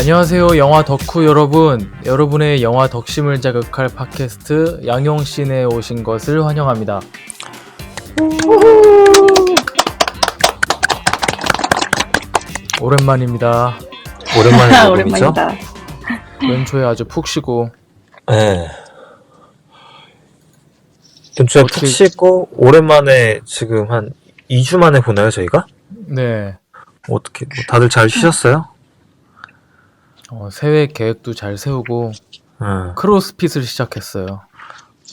안녕하세요, 영화 덕후 여러분. 여러분의 영화 덕심을 자극할 팟캐스트 양용씬에 오신 것을 환영합니다. 오랜만입니다. 오랜만에 녹음이죠? 오랜만이다. 연초에 아주 푹 쉬고. 네. 연초에 푹 어떻게- 쉬고 오랜만에 지금 한 2주 만에 보나요, 저희가? 네. 어떻게 다들 잘 쉬셨어요? 새해 계획도 잘 세우고 네. 크로스핏을 시작했어요.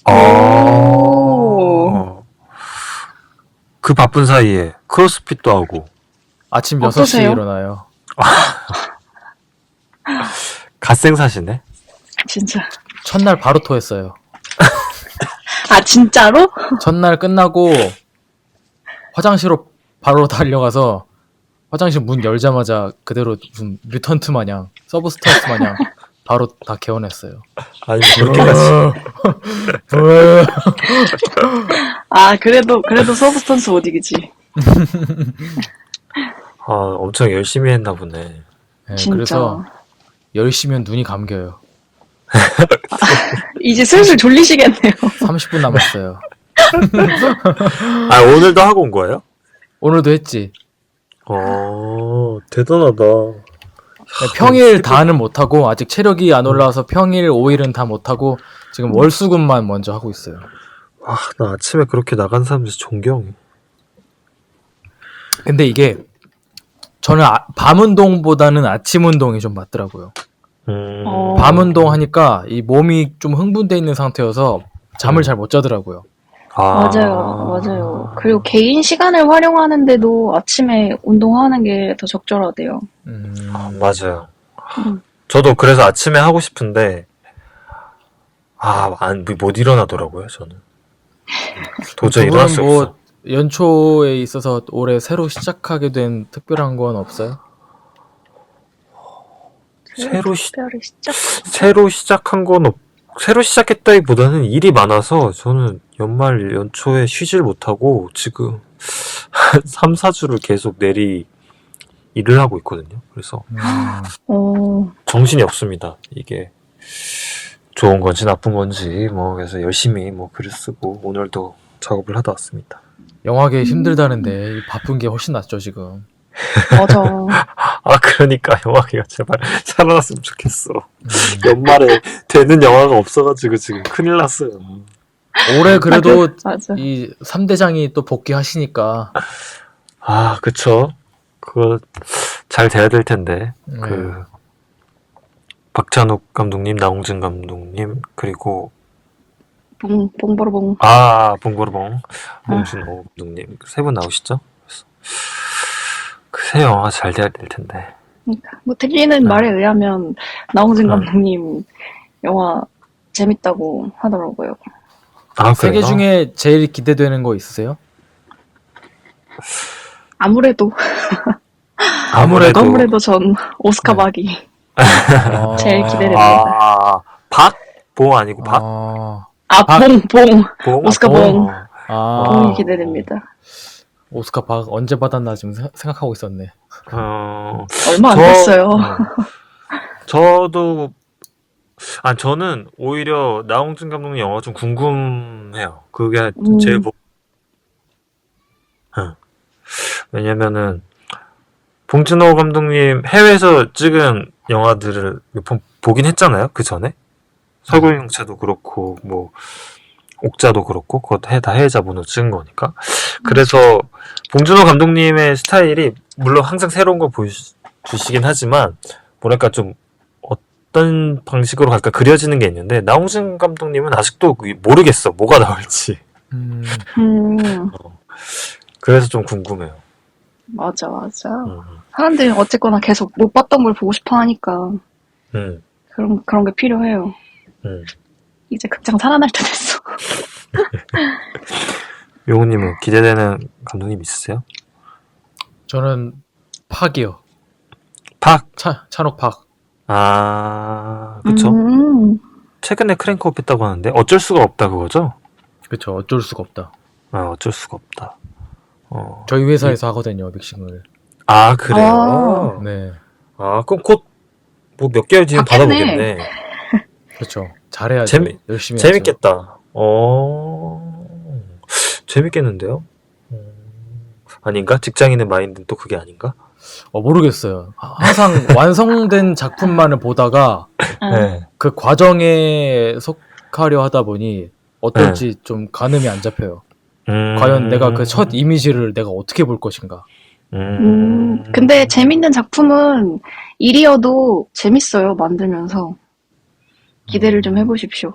오. 그 바쁜 사이에 크로스핏도 하고 아침 어떠세요? 6시에 일어나요. 갓생사시네? 진짜. 첫날 바로 토했어요. 아, 진짜로? 첫날 끝나고 화장실로 바로 달려가서 화장실 문 열자마자 그대로 무슨 뮤턴트 마냥 서브스턴스 마냥 바로 다 개원했어요. 아니 그렇게까지 아, 그래도 서브스턴스 못 이기지. 엄청 열심히 했나 보네. 네, 진짜. 그래서 10시면 눈이 감겨요. 이제 슬슬 졸리시겠네요. 30분 남았어요. 오늘도 하고 온 거예요? 오늘도 했지. 대단하다. 네, 평일 다는 못하고 아직 체력이 안 올라와서 평일 5일은 다 못하고 지금 월수금만 먼저 하고 있어요. 나 아침에 그렇게 나간 사람들 존경해. 근데 이게 저는 밤 운동보다는 아침 운동이 좀 맞더라고요. 밤 운동 하니까 이 몸이 좀 흥분돼 있는 상태여서 잠을 잘 못 자더라고요. 맞아요. 그리고 개인 시간을 활용하는데도 아침에 운동하는 게 더 적절하대요. 맞아요. 음. 저도 그래서 아침에 하고 싶은데 못 일어나더라고요. 저는 도저히 일어날 수 뭐 없어. 연초에 있어서 올해 새로 시작하게 된 특별한 건 없어요? 특별히 시작. 새로 시작한 건 새로 시작했다기보다는 일이 많아서 저는 연초에 쉬질 못하고 지금 한 3, 4주를 계속 일을 하고 있거든요. 그래서 정신이 없습니다. 이게 좋은 건지 나쁜 건지 그래서 열심히 글을 쓰고 오늘도 작업을 하다 왔습니다. 영화계 힘들다는데 이 바쁜 게 훨씬 낫죠 지금. 맞아. 그러니까 영화가 제발 살아났으면 좋겠어. 연말에 되는 영화가 없어가지고 지금 큰일 났어요. 올해 그래도 맞아. 이 3대장이 또 복귀하시니까 그쵸. 그거 잘 돼야 될 텐데. 박찬욱 감독님, 나홍진 감독님, 그리고 봉보로봉. 봉고르봉, 봉준호 감독님 세 분 나오시죠? 그래서 새 영화가 잘 돼야 될 텐데. 그러니까 뭐 들리는 말에 의하면 나홍진 감독님 영화 재밌다고 하더라고요. 세 개 그래요? 중에 제일 기대되는 거 있으세요? 아무래도 전 오스카 박이 제일 기대됩니다. 봉 아니고 박? 봉. 봉? 오스카 봉. 봉이 기대됩니다. 오스카 박 언제 받았나 지금 생각하고 있었네. 얼마 안 됐어요. 저는 오히려 나홍진 감독님 영화가 좀 궁금해요. 그게 제일 왜냐면은 봉준호 감독님 해외에서 찍은 영화들을 몇 번 보긴 했잖아요. 그 전에 설국열차도 그렇고 옥자도 그렇고 그거 다 해외 자본으로 찍은 거니까. 그래서 봉준호 감독님의 스타일이 물론 항상 새로운 걸 보여주시긴 하지만 뭐랄까 좀 어떤 방식으로 갈까 그려지는 게 있는데 나홍진 감독님은 아직도 모르겠어. 뭐가 나올지. 그래서 좀 궁금해요. 맞아. 사람들이 어쨌거나 계속 못 봤던 걸 보고 싶어 하니까 그런 게 필요해요. 이제 극장 살아날 때 됐어. 용우님은 기대되는 감독님 있으세요? 저는 팍이요. 팍? 찬옥 팍. 그쵸. 최근에 크랭크업 했다고 하는데 어쩔 수가 없다 그거죠? 그쵸. 어쩔 수가 없다. 어쩔 수가 없다. 저희 회사에서 하거든요, 믹싱을. 그래요? 네. 그럼 곧 뭐 몇 개월 뒤면 받겠네. 받아보겠네. 그렇죠. 잘해야죠. 열심히 해야죠. 재밌겠다. 재밌겠는데요? 아닌가? 직장인의 마인드는 또 그게 아닌가? 모르겠어요. 항상 완성된 작품만을 보다가 네. 그 과정에 속하려 하다 보니 어떨지 좀 가늠이 안 잡혀요. 과연 내가 그 첫 이미지를 내가 어떻게 볼 것인가. 근데 재밌는 작품은 일이어도 재밌어요, 만들면서. 기대를 좀 해보십시오.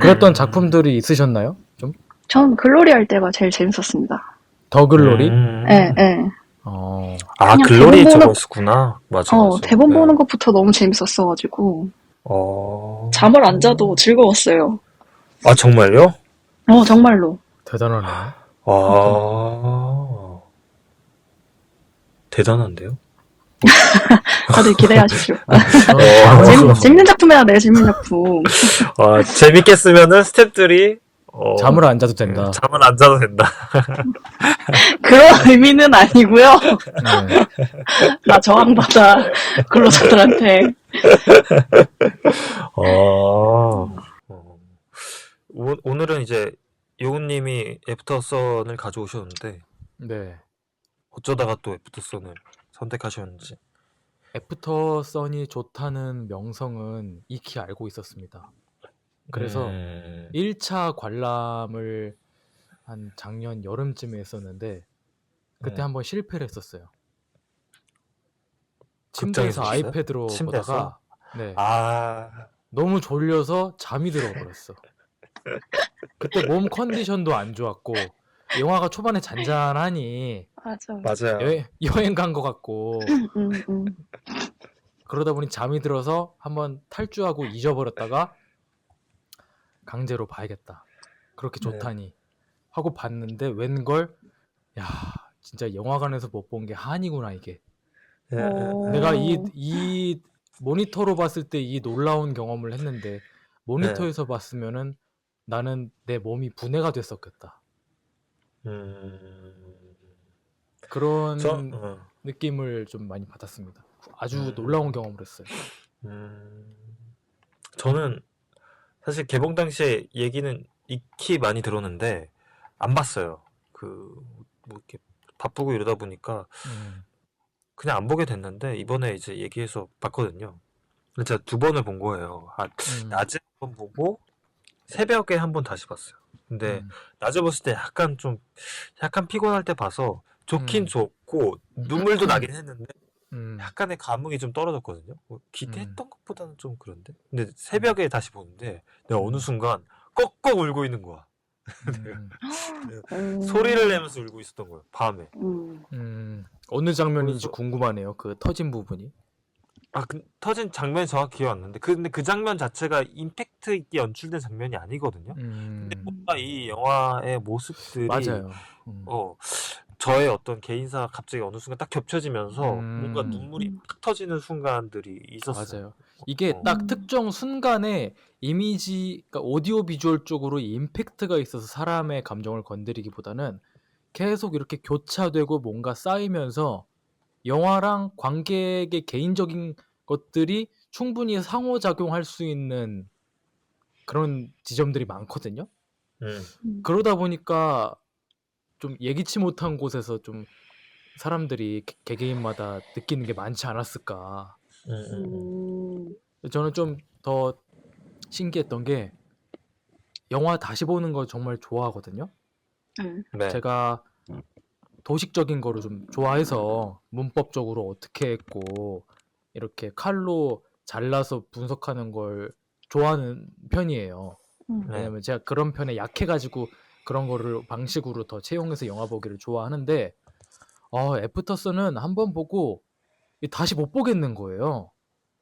그랬던 작품들이 있으셨나요? 좀? 전 글로리 할 때가 제일 재밌었습니다. 더 글로리? 예, 예. 아, 그냥 글로리 대본 보는- 저거였구나. 맞아. 대본 네. 보는 것부터 너무 재밌었어가지고. 잠을 안 자도 즐거웠어요. 아, 정말요? 정말로. 대단하네요. 대단한데요? 다들 기대하십시오. 저는 재밌는 작품이야, 내 재밌는 작품. 재밌게 쓰면은 스탭들이 잠을 안 자도 된다. 잠을 안 자도 된다. 그런 의미는 아니고요. 네. 나 저항받아, 근로자들한테. 오늘은 이제 요운님이 애프터선을 가져오셨는데 네. 어쩌다가 또 애프터선을 선택하셨는지. 애프터선이 좋다는 명성은 익히 알고 있었습니다. 그래서 1차 관람을 한 작년 여름쯤에 했었는데 그때 한번 실패를 했었어요. 침대에서 극장에서 아이패드로 침대에서? 보다가 네, 너무 졸려서 잠이 들어버렸어. 그때 몸 컨디션도 안 좋았고 영화가 초반에 잔잔하니 맞아. 맞아요. 여행 간 것 같고 음. 그러다 보니 잠이 들어서 한번 탈주하고 잊어버렸다가 강제로 봐야겠다. 그렇게 좋다니 하고 봤는데 웬걸 야 진짜 영화관에서 못 본 게 한이구나 이게. 내가 이 모니터로 봤을 때 이 놀라운 경험을 했는데 모니터에서 봤으면은 나는 내 몸이 분해가 됐었겠다. 그런 느낌을 좀 많이 받았습니다. 아주 놀라운 경험을 했어요. 저는 사실 개봉 당시에 얘기는 익히 많이 들었는데 안 봤어요. 뭐 이렇게 바쁘고 이러다 보니까 그냥 안 보게 됐는데 이번에 이제 얘기해서 봤거든요. 근데 제가 2번을 본 거예요. 낮에 한 번 보고 새벽에 한 번 다시 봤어요. 근데 낮에 봤을 때 약간 피곤할 때 봐서 좋긴 좋고 눈물도 나긴 했는데 약간의 감흥이 좀 떨어졌거든요. 기대했던 것보다는 좀 그런데. 근데 새벽에 다시 보는데 내가 어느 순간 꺽꺽 울고 있는 거야. 소리를 내면서 울고 있었던 거예요. 밤에. 어느 장면인지 궁금하네요. 그 터진 부분이. 터진 장면이 정확히 기억 안 나는데 근데 그 장면 자체가 임팩트 있게 연출된 장면이 아니거든요. 근데 뭔가 이 영화의 모습들이 맞아요. 저의 어떤 개인사가 갑자기 어느 순간 딱 겹쳐지면서 뭔가 눈물이 팍 터지는 순간들이 있었어요. 맞아요. 이게 딱 특정 순간에 이미지, 그러니까 오디오 비주얼 쪽으로 임팩트가 있어서 사람의 감정을 건드리기보다는 계속 이렇게 교차되고 뭔가 쌓이면서 영화랑 관객의 개인적인 것들이 충분히 상호작용할 수 있는 그런 지점들이 많거든요. 그러다 보니까 좀 예기치 못한 곳에서 좀 사람들이 개개인마다 느끼는 게 많지 않았을까. 저는 좀 더 신기했던 게 영화 다시 보는 거 정말 좋아하거든요. 네. 제가 도식적인 거를 좀 좋아해서 문법적으로 어떻게 했고 이렇게 칼로 잘라서 분석하는 걸 좋아하는 편이에요. 왜냐면 제가 그런 편에 약해가지고 그런 거를 방식으로 더 채용해서 영화 보기를 좋아하는데 애프터선은 한번 보고 다시 못 보겠는 거예요.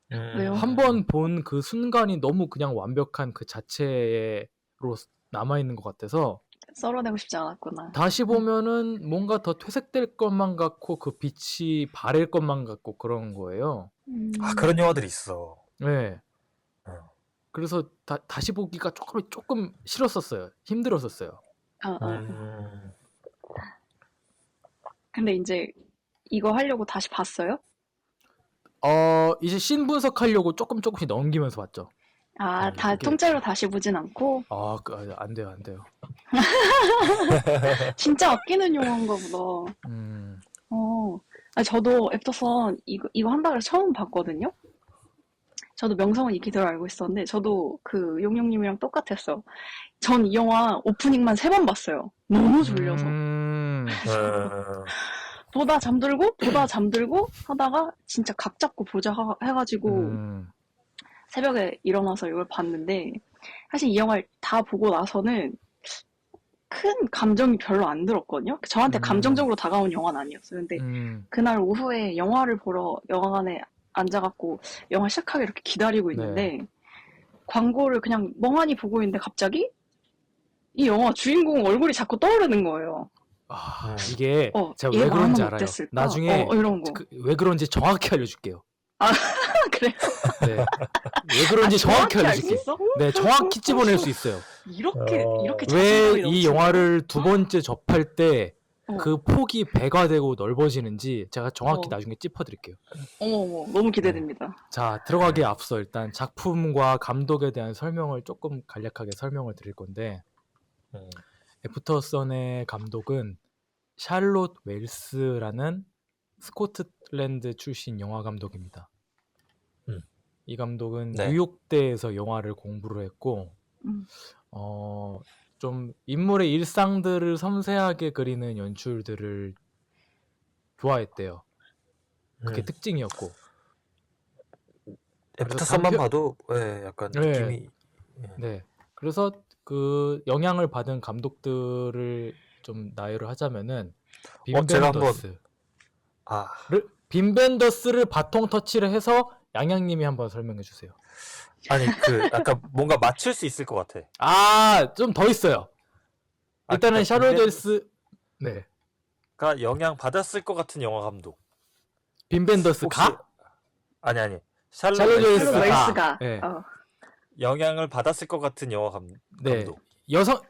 왜요? 한 번 본 그 순간이 너무 그냥 완벽한 그 자체로 남아있는 것 같아서 썰어내고 싶지 않았구나. 다시 보면은 뭔가 더 퇴색될 것만 같고 그 빛이 바랄 것만 같고 그런 거예요. 그런 영화들이 있어. 네. 그래서 다시 보기가 조금 싫었었어요. 힘들었었어요. 근데 이제 이거 하려고 다시 봤어요? 이제 씬 분석하려고 조금씩 넘기면서 봤죠. 아, 다 이게- 통째로 다시 보진 않고 안 돼요, 안 돼요. 진짜 아끼는 영화인가 보다. 저도 애프터선 이거 한다 그래서 처음 봤거든요. 저도 명성은 익히 들어 알고 있었는데 저도 그 용용님이랑 똑같았어. 전 이 영화 오프닝만 3번 봤어요. 너무 졸려서. 보다 잠들고 하다가 진짜 각 잡고 보자 해가지고 새벽에 일어나서 이걸 봤는데 사실 이 영화를 다 보고 나서는 큰 감정이 별로 안 들었거든요. 저한테 감정적으로 다가온 영화는 아니었어요. 근데 그날 오후에 영화를 보러 영화관에 앉아갖고 영화 시작하기 이렇게 기다리고 있는데 광고를 그냥 멍하니 보고 있는데 갑자기 이 영화 주인공 얼굴이 자꾸 떠오르는 거예요. 이게 제가 얘 왜 그런지 마음은 알아요. 어땠을까? 나중에 이런 거. 왜 그런지 정확히 알려줄게요. 그래요? 네. 왜 그런지 정확히 알수 알려줄게요. 있어? 네, 정확히 찝어낼 수 있어요. 이렇게 왜 자신감이 이 넘치는 영화를 두 번째 접할 때 어. 그 폭이 배가 되고 넓어지는지 제가 정확히 어. 나중에 짚어드릴게요. 어머, 너무 기대됩니다. 자, 들어가기에 앞서 일단 작품과 감독에 대한 설명을 조금 간략하게 설명을 드릴 건데 애프터선의 감독은 샬롯 웰스라는 스코틀랜드 출신 영화 감독입니다. 이 감독은 네. 뉴욕대에서 영화를 공부를 했고 음. 좀 인물의 일상들을 섬세하게 그리는 연출들을 좋아했대요. 그게 특징이었고. 애프터선만 단편- 봐도 약간 네. 느낌이 네. 그래서 그 영향을 받은 감독들을 좀 나열을 하자면은 빔 제가 한번- 벤더스. 아 빔 벤더스를 바통 터치를 해서 양양님이 한번 설명해 주세요. 아니 그 약간 뭔가 맞출 수 있을 것 같아. 좀 더 있어요. 일단은 그러니까 샤롯 웰스, 네. 가 영향 받았을 것 같은 영화 감독. 빔 벤더스 혹시- 가? 아니 샬롯 샬롯 웰스가 웰스가. 웰스가. 네. 영향을 받았을 것 같은 영화 네. 감독.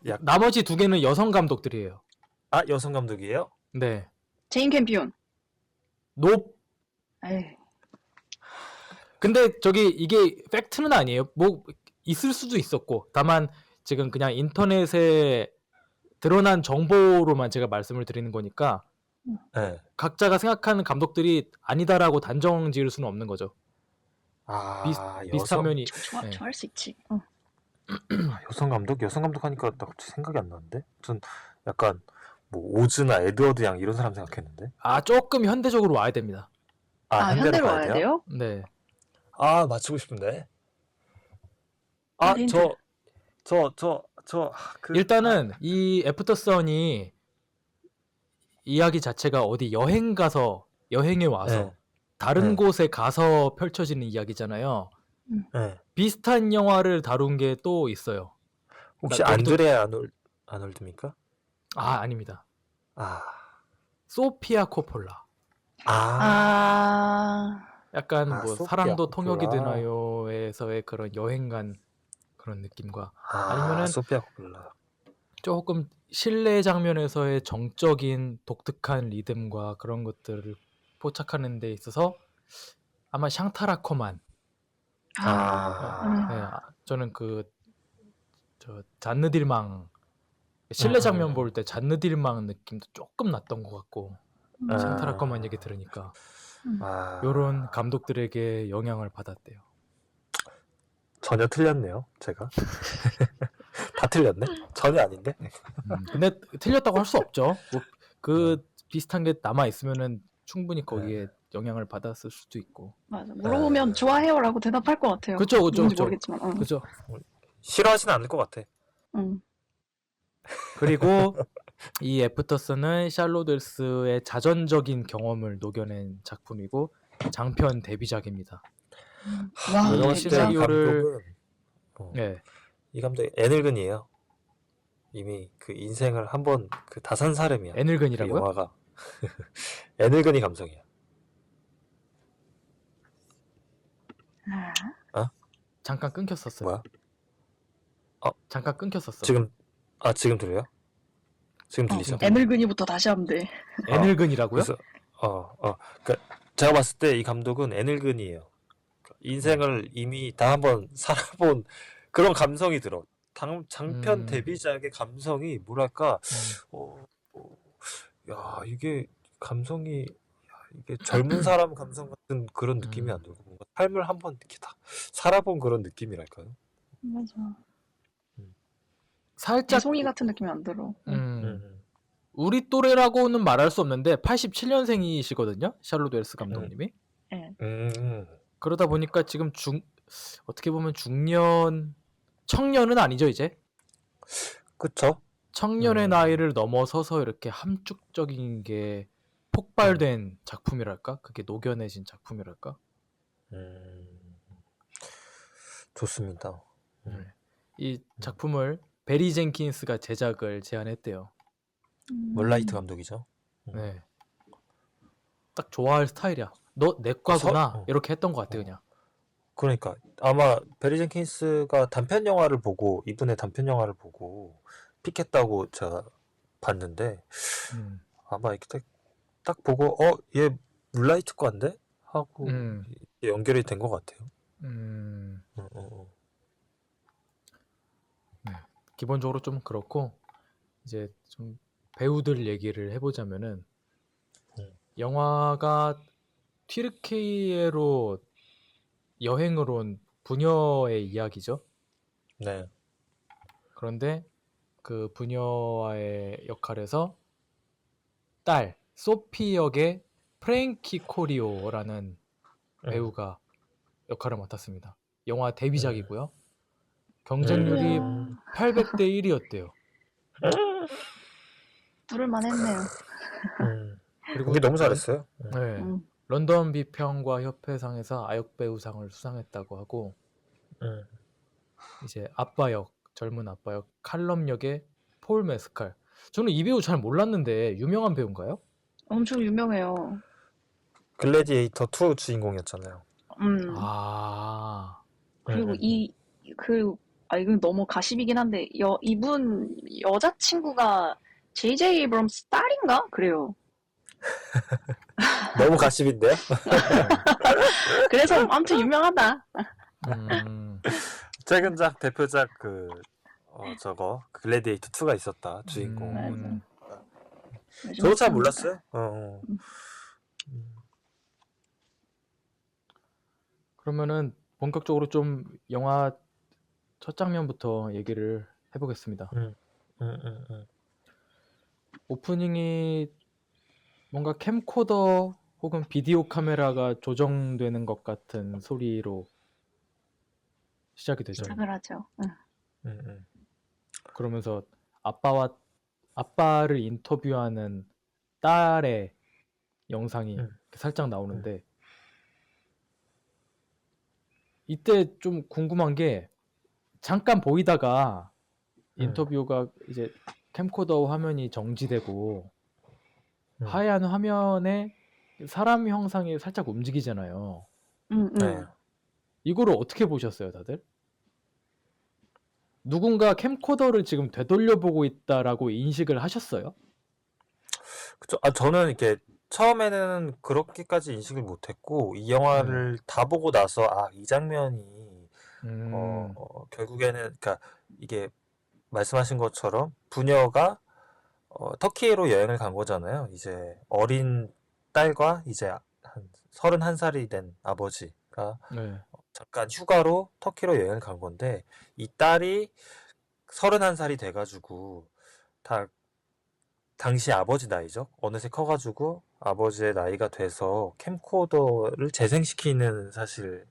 약- 나머지 두 개는 여성 감독들이에요. 아 여성 감독이에요? 네. 제인 캠피온. 높. 에이. 근데 이게 팩트는 아니에요. 뭐 있을 수도 있었고 다만 지금 그냥 인터넷에 드러난 정보로만 제가 말씀을 드리는 거니까 네. 각자가 생각하는 감독들이 아니다라고 단정 지을 수는 없는 거죠. 비슷한 면이. 네. 좋아할 수 있지. 여성 감독? 여성 감독 하니까 나 갑자기 생각이 안 나는데? 무슨 약간 뭐 오즈나 에드워드 양 이런 사람 생각했는데? 조금 현대적으로 와야 됩니다. 현대로 가야 와야 돼요? 네. 맞추고 싶은데. 힌트. 일단은 이 애프터선이 이야기 자체가 어디 여행에 와서 다른 네. 곳에 가서 펼쳐지는 이야기잖아요. 네. 비슷한 영화를 다룬 게 또 있어요. 혹시 여기도- 안드레아 아놀드입니까? 아닙니다. 아. 소피아 코폴라. 약간 뭐 소피아 사랑도 코폴라. 통역이 되나요에서의 그런 여행 간 그런 느낌과 아니면은 소피아 코폴라. 조금 실내 장면에서의 정적인 독특한 리듬과 그런 것들을 포착하는 데 있어서 아마 샹타라코만. 네, 저는 잔느딜망 실내 장면 볼 때 잔느딜망 느낌도 조금 났던 것 같고 샹타라코만 얘기 들으니까 요런 감독들에게 영향을 받았대요. 전혀 틀렸네요, 제가. 다 틀렸네? 전혀 아닌데? 근데 틀렸다고 할 수 없죠. 뭐 비슷한 게 남아 있으면은 충분히 거기에 영향을 받았을 수도 있고. 맞아. 물어보면 좋아해요라고 대답할 것 같아요. 그쵸. 누군지 모르겠지만. 그죠. 싫어하진 않을 것 같아. 그리고 이 애프터선은 샬롯 웰스의 자전적인 경험을 녹여낸 작품이고 장편 데뷔작입니다. 와, 이거 진짜. 시나리오를- 감독은 네. 이 감독이 애늙은이에요. 이미 그 인생을 한번 다 산 사람이야. 그 애늙은이라고요? 영화가 애늙은이 감성이야. 잠깐 끊겼었어요. 뭐야? 잠깐 끊겼었어. 지금 들려요? 지금 들리죠? 애늙은이부터 다시 하면 돼. 애늙은이라고요? 그래서 제가 봤을 때 이 감독은 애늙은이에요. 인생을 이미 다 한번 살아본 그런 감성이 들어. 장편 음. 데뷔작의 감성이 뭐랄까, 음. 야, 이게 감성이, 이게 젊은 사람 감성 같은 그런 느낌이 안 들고, 뭔가 삶을 한번 이렇게 다 살아본 그런 느낌이랄까요? 맞아. 살짝 배송이 같은 느낌이 안 들어. 음, 우리 또래라고는 말할 수 없는데 87년생이시거든요. 샬롯 웰스 감독님이. 예. 그러다 보니까 지금 어떻게 보면 청년은 아니죠, 이제. 그쵸? 청년의 나이를 넘어서서 이렇게 함축적인 게 폭발된 작품이랄까? 그게 녹여내진 작품이랄까? 좋습니다. 네. 이 작품을 베리 젠킨스가 제작을 제안했대요. 몰라이트 감독이죠. 네. 딱 좋아할 스타일이야. 너 내과구나. 서- 어. 이렇게 했던 것 같아, 그냥. 그러니까 아마 베리 젠킨스가 단편 영화를 보고 이분의 단편 영화를 보고 픽했다고 제가 봤는데 음. 아마 이렇게 딱 보고 얘 물라이트과인데 하고 연결이 된 것 같아요. 음. 어, 어, 기본적으로 좀 그렇고, 이제 좀 배우들 얘기를 해보자면은, 영화가 튀르키예로 여행을 온 부녀의 이야기죠. 네. 그런데 그 부녀와의 역할에서 딸, 소피 역의 프랭키 코리오라는 배우가 역할을 맡았습니다. 영화 데뷔작이고요. 경쟁률이 이야. 800대 1이었대요. 부를만 했네요. 그리고 이게 너무 잘했어요. 네. 음. 런던 비평과 협회상에서 아역배우상을 수상했다고 하고, 이제 젊은 아빠 역, 칼럼 역의 폴 메스칼. 저는 이 배우 잘 몰랐는데 유명한 배우인가요? 엄청 유명해요. 글래디에이터 2 주인공이었잖아요. 아, 그리고 이건 너무 가십이긴 한데, 이분 여자친구가 JJ 에이브럼스 딸인가? 그래요. 너무 가십인데요? 그래서 아무튼 유명하다. 최근작 대표작 저거 글래디에이터 2가 있었다 주인공. 맞아. 저도 잘 몰랐어요. 그러면은 본격적으로 좀 영화 첫 장면부터 얘기를 해보겠습니다. 오프닝이 뭔가 캠코더 혹은 비디오 카메라가 조정되는 것 같은 소리로 시작이 되죠. 그러죠. 그러면서 아빠를 인터뷰하는 딸의 영상이 이렇게 살짝 나오는데, 이때 좀 궁금한 게, 잠깐 보이다가 인터뷰가 이제 캠코더 화면이 정지되고 하얀 화면에 사람 형상이 살짝 움직이잖아요. 네. 이거를 어떻게 보셨어요, 다들? 누군가 캠코더를 지금 되돌려보고 있다라고 인식을 하셨어요? 그쵸. 저는 이렇게 처음에는 그렇게까지 인식을 못했고 이 영화를 다 보고 나서 이 장면이 결국에는 그러니까 이게 말씀하신 것처럼 부녀가 터키로 여행을 간 거잖아요. 이제 어린 딸과 이제 한 31살이 된 아버지가 네. 잠깐 휴가로 터키로 여행을 간 건데 이 딸이 31살이 돼가지고 당시 아버지 나이죠. 어느새 커가지고 아버지의 나이가 돼서 캠코더를 재생시키는 사실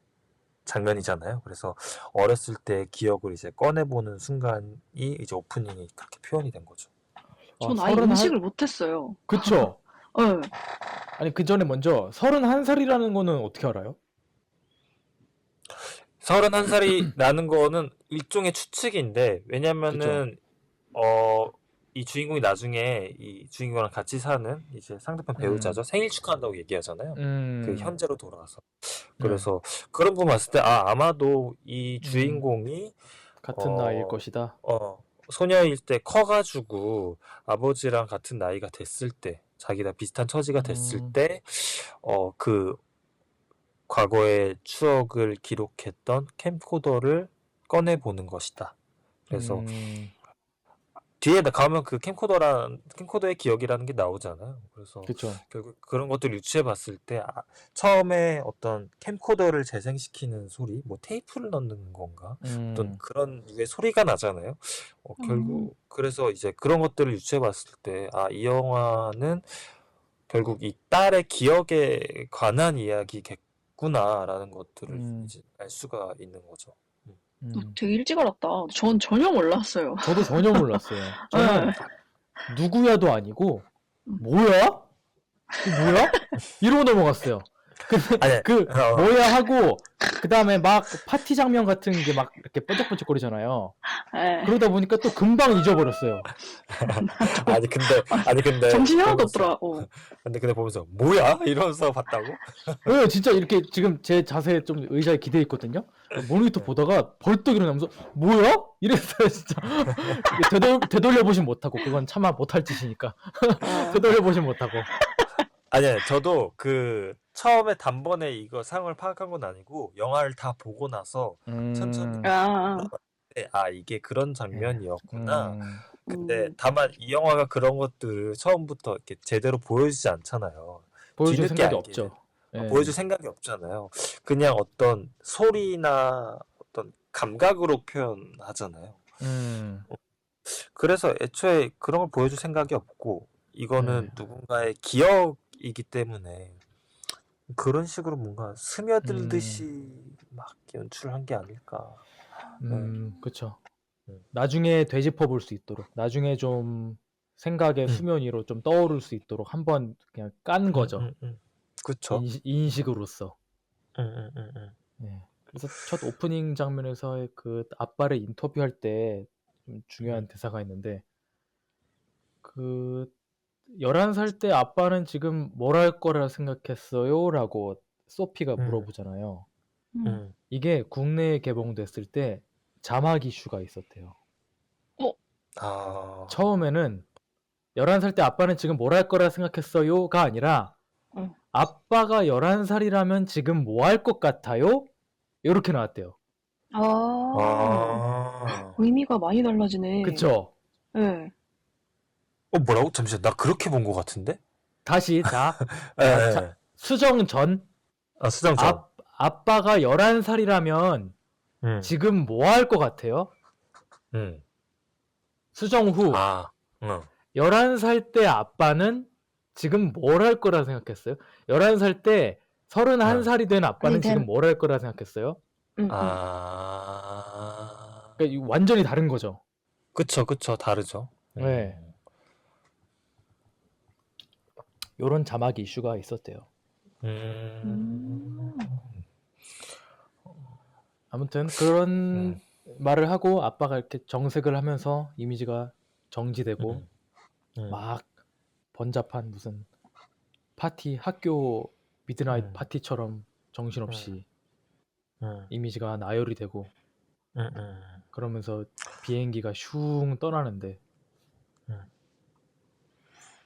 장면이잖아요. 그래서 어렸을 때 기억을 이제 꺼내보는 순간이 이제 오프닝이 그렇게 표현이 된 거죠. 전 아예 인식을 못했어요. 그쵸? 네. 아니, 그 전에 먼저 31살이라는 거는 어떻게 알아요? 31살이라는 거는 일종의 추측인데, 왜냐면은, 이 주인공이 나중에 이 주인공이랑 같이 사는 이제 상대편 배우자죠. 생일 축하한다고 얘기하잖아요. 그 현재로 돌아와서. 그래서 그런 부분 봤을 때, 아마도 이 주인공이, 같은 나이일 것이다. 소녀일 때 커가지고 아버지랑 같은 나이가 됐을 때, 자기랑 비슷한 처지가 됐을 때, 그 과거의 추억을 기록했던 캠코더를 꺼내보는 것이다. 그래서 뒤에 가면 그 캠코더의 기억이라는 게 나오잖아요. 그래서 그쵸. 결국 그런 것들을 유추해 봤을 때, 처음에 어떤 캠코더를 재생시키는 소리, 뭐 테이프를 넣는 건가? 어떤 그런 류의 소리가 나잖아요. 결국, 그래서 이제 그런 것들을 유추해 봤을 때, 이 영화는 결국 이 딸의 기억에 관한 이야기겠구나라는 것들을 이제 알 수가 있는 거죠. 너 되게 일찍 알았다. 전 전혀 몰랐어요. 저도 전혀 몰랐어요. 저는 누구야도 아니고 뭐야? 이거 뭐야? 이러고 넘어갔어요. 아니, 뭐야 하고 그 다음에 막 파티 장면 같은 게 막 이렇게 번쩍번쩍거리잖아요. 네. 그러다 보니까 또 금방 잊어버렸어요. 아니 근데 정신이 하나도 보면서, 없더라. 근데 보면서 뭐야? 이러면서 봤다고? 네, 진짜 이렇게 지금 제 자세 좀 의자에 기대 있거든요. 모니터 보다가 벌떡 일어나면서 뭐야? 이랬어요 진짜. 되돌려보진 못하고 그건 차마 못할 짓이니까 되돌려보진 못하고. 아니요, 저도 그 처음에 단번에 이거 상황을 파악한 건 아니고 영화를 다 보고 나서 천천히 이게 그런 장면이었구나. 근데 다만 이 영화가 그런 것들을 처음부터 이렇게 제대로 보여주지 않잖아요. 보여줄 뒤늦게 생각이 알게 없죠. 보여줄 생각이 없잖아요. 그냥 어떤 소리나 어떤 감각으로 표현하잖아요. 그래서 애초에 그런 걸 보여줄 생각이 없고, 이거는 누군가의 기억이기 때문에 그런 식으로 뭔가 스며들듯이 막 연출한 게 아닐까. 그쵸. 나중에 되짚어 볼 수 있도록, 나중에 좀 생각의 수면 위로 좀 떠오를 수 있도록 한번 그냥 깐 거죠. 그쵸. 인식으로서. 네. 그래서 첫 오프닝 장면에서의 그 아빠를 인터뷰할 때 좀 중요한 대사가 있는데, 그 11살 때 아빠는 지금 뭘 할 거라 생각했어요? 라고 소피가 물어보잖아요. 이게 국내에 개봉됐을 때 자막 이슈가 있었대요. 처음에는 11살 때 아빠는 지금 뭘 할 거라 생각했어요?가 아니라 아빠가 11살이라면 지금 뭐 할 것 같아요? 이렇게 나왔대요. 의미가 많이 달라지네. 그쵸? 네. 뭐라고? 잠시만, 나 그렇게 본 것 같은데? 다시, 자, 예. 수정 전. 수정 전. 아빠가 11살이라면 지금 뭐 할 것 같아요? 수정 후. 11살 때 아빠는 지금 뭘 할 거라 생각했어요? 11살 때 31살이 된 아빠는 지금 뭘 할 거라 생각했어요? 그러니까 완전히 다른 거죠. 그쵸, 다르죠. 네. 요런 자막 이슈가 있었대요. 아무튼 그런 말을 하고 아빠가 이렇게 정색을 하면서 이미지가 정지되고 막 번잡한 무슨 파티, 학교 미드나잇 파티처럼 정신없이 이미지가 나열이 되고 그러면서 비행기가 슝 떠나는데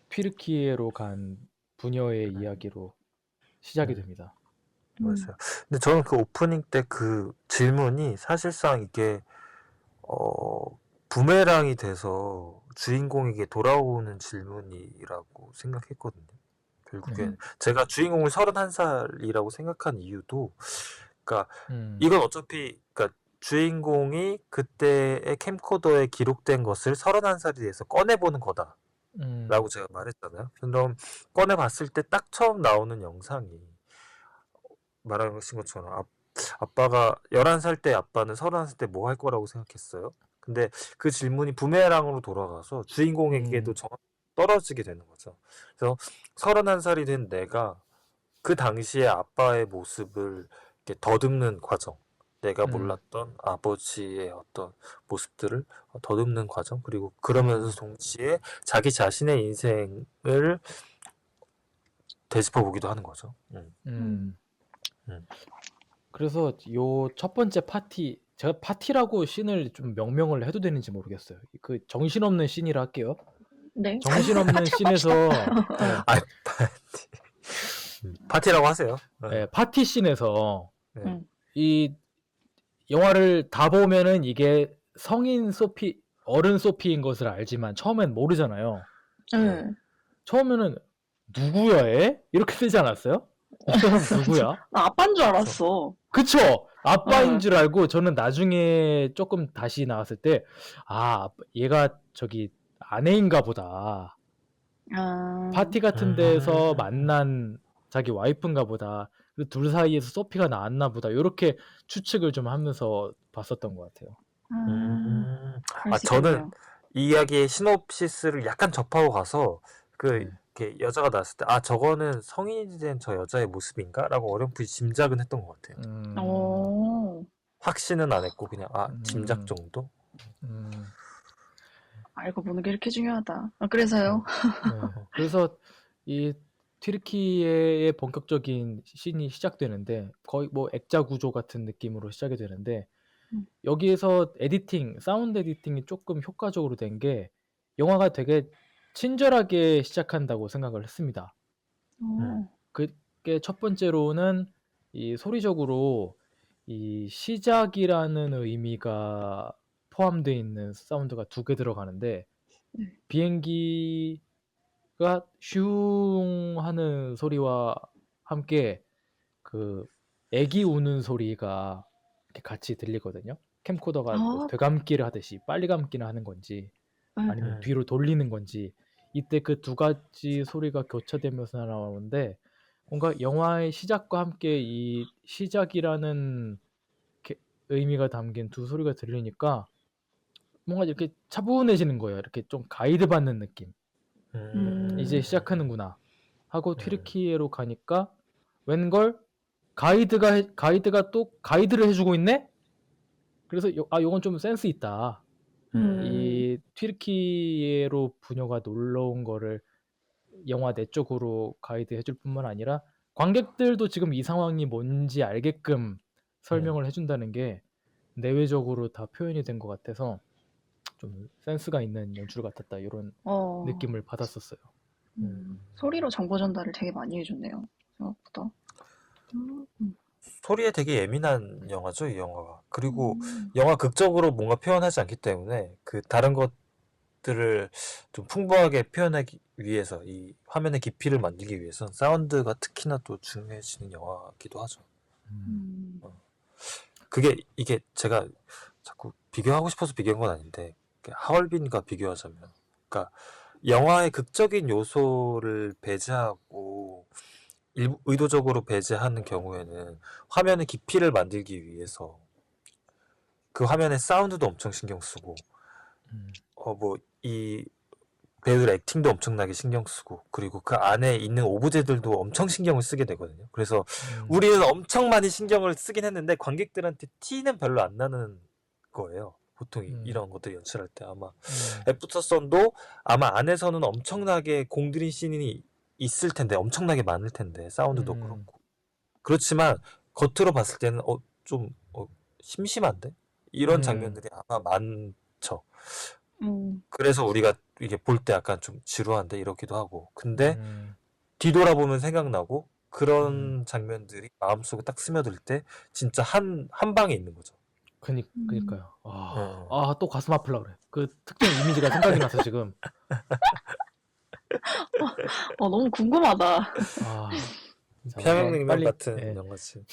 튀르키예로 간 부녀의 이야기로 시작이 됩니다. 맞아요. 근데 저는 그 오프닝 때 그 질문이 사실상 이게 부메랑이 돼서 주인공에게 돌아오는 질문이라고 생각했거든요. 결국엔 제가 주인공을 31살이라고 생각한 이유도, 그러니까 이건 어차피, 그러니까 주인공이 그때의 캠코더에 기록된 것을 31살이 돼서 꺼내보는 거다 라고 제가 말했잖아요. 그럼 꺼내봤을 때 딱 처음 나오는 영상이 말하신 것처럼 아빠가 11살 때 아빠는 31살 때 뭐 할 거라고 생각했어요? 근데 그 질문이 부메랑으로 돌아가서 주인공에게도 정확히 떨어지게 되는 거죠. 그래서 31살이 된 내가 그 당시에 아빠의 모습을 이렇게 더듬는 과정, 내가 몰랐던 아버지의 어떤 모습들을 더듬는 과정, 그리고 그러면서 동시에 자기 자신의 인생을 되짚어 보기도 하는 거죠. 그래서 요 첫 번째 파티 제가 파티라고 씬을 좀 명명을 해도 되는지 모르겠어요. 그 정신없는 씬이라 할게요. 네. 정신없는 씬에서 네, 아, 파티라고 하세요. 네, 파티 씬에서 네. 이 영화를 다 보면은 이게 성인 소피, 어른 소피인 것을 알지만 처음엔 모르잖아요. 네. 처음에는 누구야 얘? 이렇게 쓰지 않았어요? 이 사람 누구야? 나 아빠인 줄 알았어. 그쵸? 아빠인 어. 줄 알고 저는 나중에 조금 다시 나왔을 때 얘가 저기 아내인가 보다. 아. 파티 같은 데서 만난 자기 와이프인가 보다. 그리고 둘 사이에서 소피가 나왔나 보다. 이렇게 추측을 좀 하면서 봤었던 것 같아요. 그럴 아, 수 저는 있겠네요. 이 이야기의 시놉시스를 약간 접하고 가서 네. 이렇게 여자가 나왔을 때 저거는 성인이 된 저 여자의 모습인가라고 어렴풋이 짐작은 했던 것 같아요. 오. 확신은 안 했고 그냥 짐작 정도. 알고 보는 게 이렇게 중요하다. 그래서요. 네. 그래서 이 튀르키예의 본격적인 씬이 시작되는데 거의 뭐 액자 구조 같은 느낌으로 시작이 되는데 여기에서 에디팅, 사운드 에디팅이 조금 효과적으로 된 게 영화가 되게 친절하게 시작한다고 생각을 했습니다. 그게 첫 번째로는 이 소리적으로 이 시작이라는 의미가 포함되어 있는 사운드가 두 개 들어가는데 비행기가 슝 하는 소리와 함께 그 애기 우는 소리가 이렇게 같이 들리거든요. 캠코더가 뭐 되감기를 하듯이 빨리 감기나 하는 건지 아니면 뒤로 돌리는 건지 이때 그 두 가지 소리가 교차되면서 나오는데 뭔가 영화의 시작과 함께 이 시작이라는 의미가 담긴 두 소리가 들리니까 뭔가 이렇게 차분해지는 거예요. 이렇게 좀 가이드 받는 느낌. 이제 시작하는구나 하고 튀르키예로 가니까 웬걸 가이드가 또 가이드를 해주고 있네? 그래서 요건 좀 센스 있다. 이 튀르키예로 부녀가 놀러 온 거를 영화 내 쪽으로 가이드 해줄 뿐만 아니라 관객들도 지금 이 상황이 뭔지 알게끔 설명을 해준다는 게 내외적으로 다 표현이 된 것 같아서 좀 센스가 있는 연출 같았다 이런 느낌을 받았었어요. 소리로 정보 전달을 되게 많이 해줬네요. 생각보다. 소리에 되게 예민한 영화죠, 이 영화가. 그리고 영화 극적으로 뭔가 표현하지 않기 때문에 그 다른 것들을 좀 풍부하게 표현하기 위해서 이 화면의 깊이를 만들기 위해서는 사운드가 특히나 또 중요해지는 영화이기도 하죠. 이게 제가 자꾸 비교하고 싶어서 비교한 건 아닌데 하얼빈과 비교하자면 그러니까 영화의 극적인 요소를 배제하고 의도적으로 배제하는 경우에는 화면의 깊이를 만들기 위해서 그 화면의 사운드도 엄청 신경 쓰고 이 배우들 액팅도 엄청나게 신경 쓰고 그리고 그 안에 있는 오브제들도 엄청 신경을 쓰게 되거든요. 그래서 우리는 엄청 많이 신경을 쓰긴 했는데 관객들한테 티는 별로 안 나는 거예요. 보통 이런 것들 연출할 때 아마 애프터선도 아마 안에서는 엄청나게 공들인 씬이 있을 텐데 엄청나게 많을 텐데 사운드도 그렇고 그렇지만 겉으로 봤을 때는 좀 심심한데 이런 장면들이 아마 많죠. 그래서 우리가 이게 볼 때 약간 좀 지루한데 이러기도 하고 근데 뒤돌아보면 생각나고 그런 장면들이 마음속에 딱 스며들 때 진짜 한 방에 있는 거죠. 그니까요. 또 가슴 아플라 그래. 그 특정 이미지가 생각이 나서 지금. 너무 궁금하다. 평양냉면 같은 네. 영화지.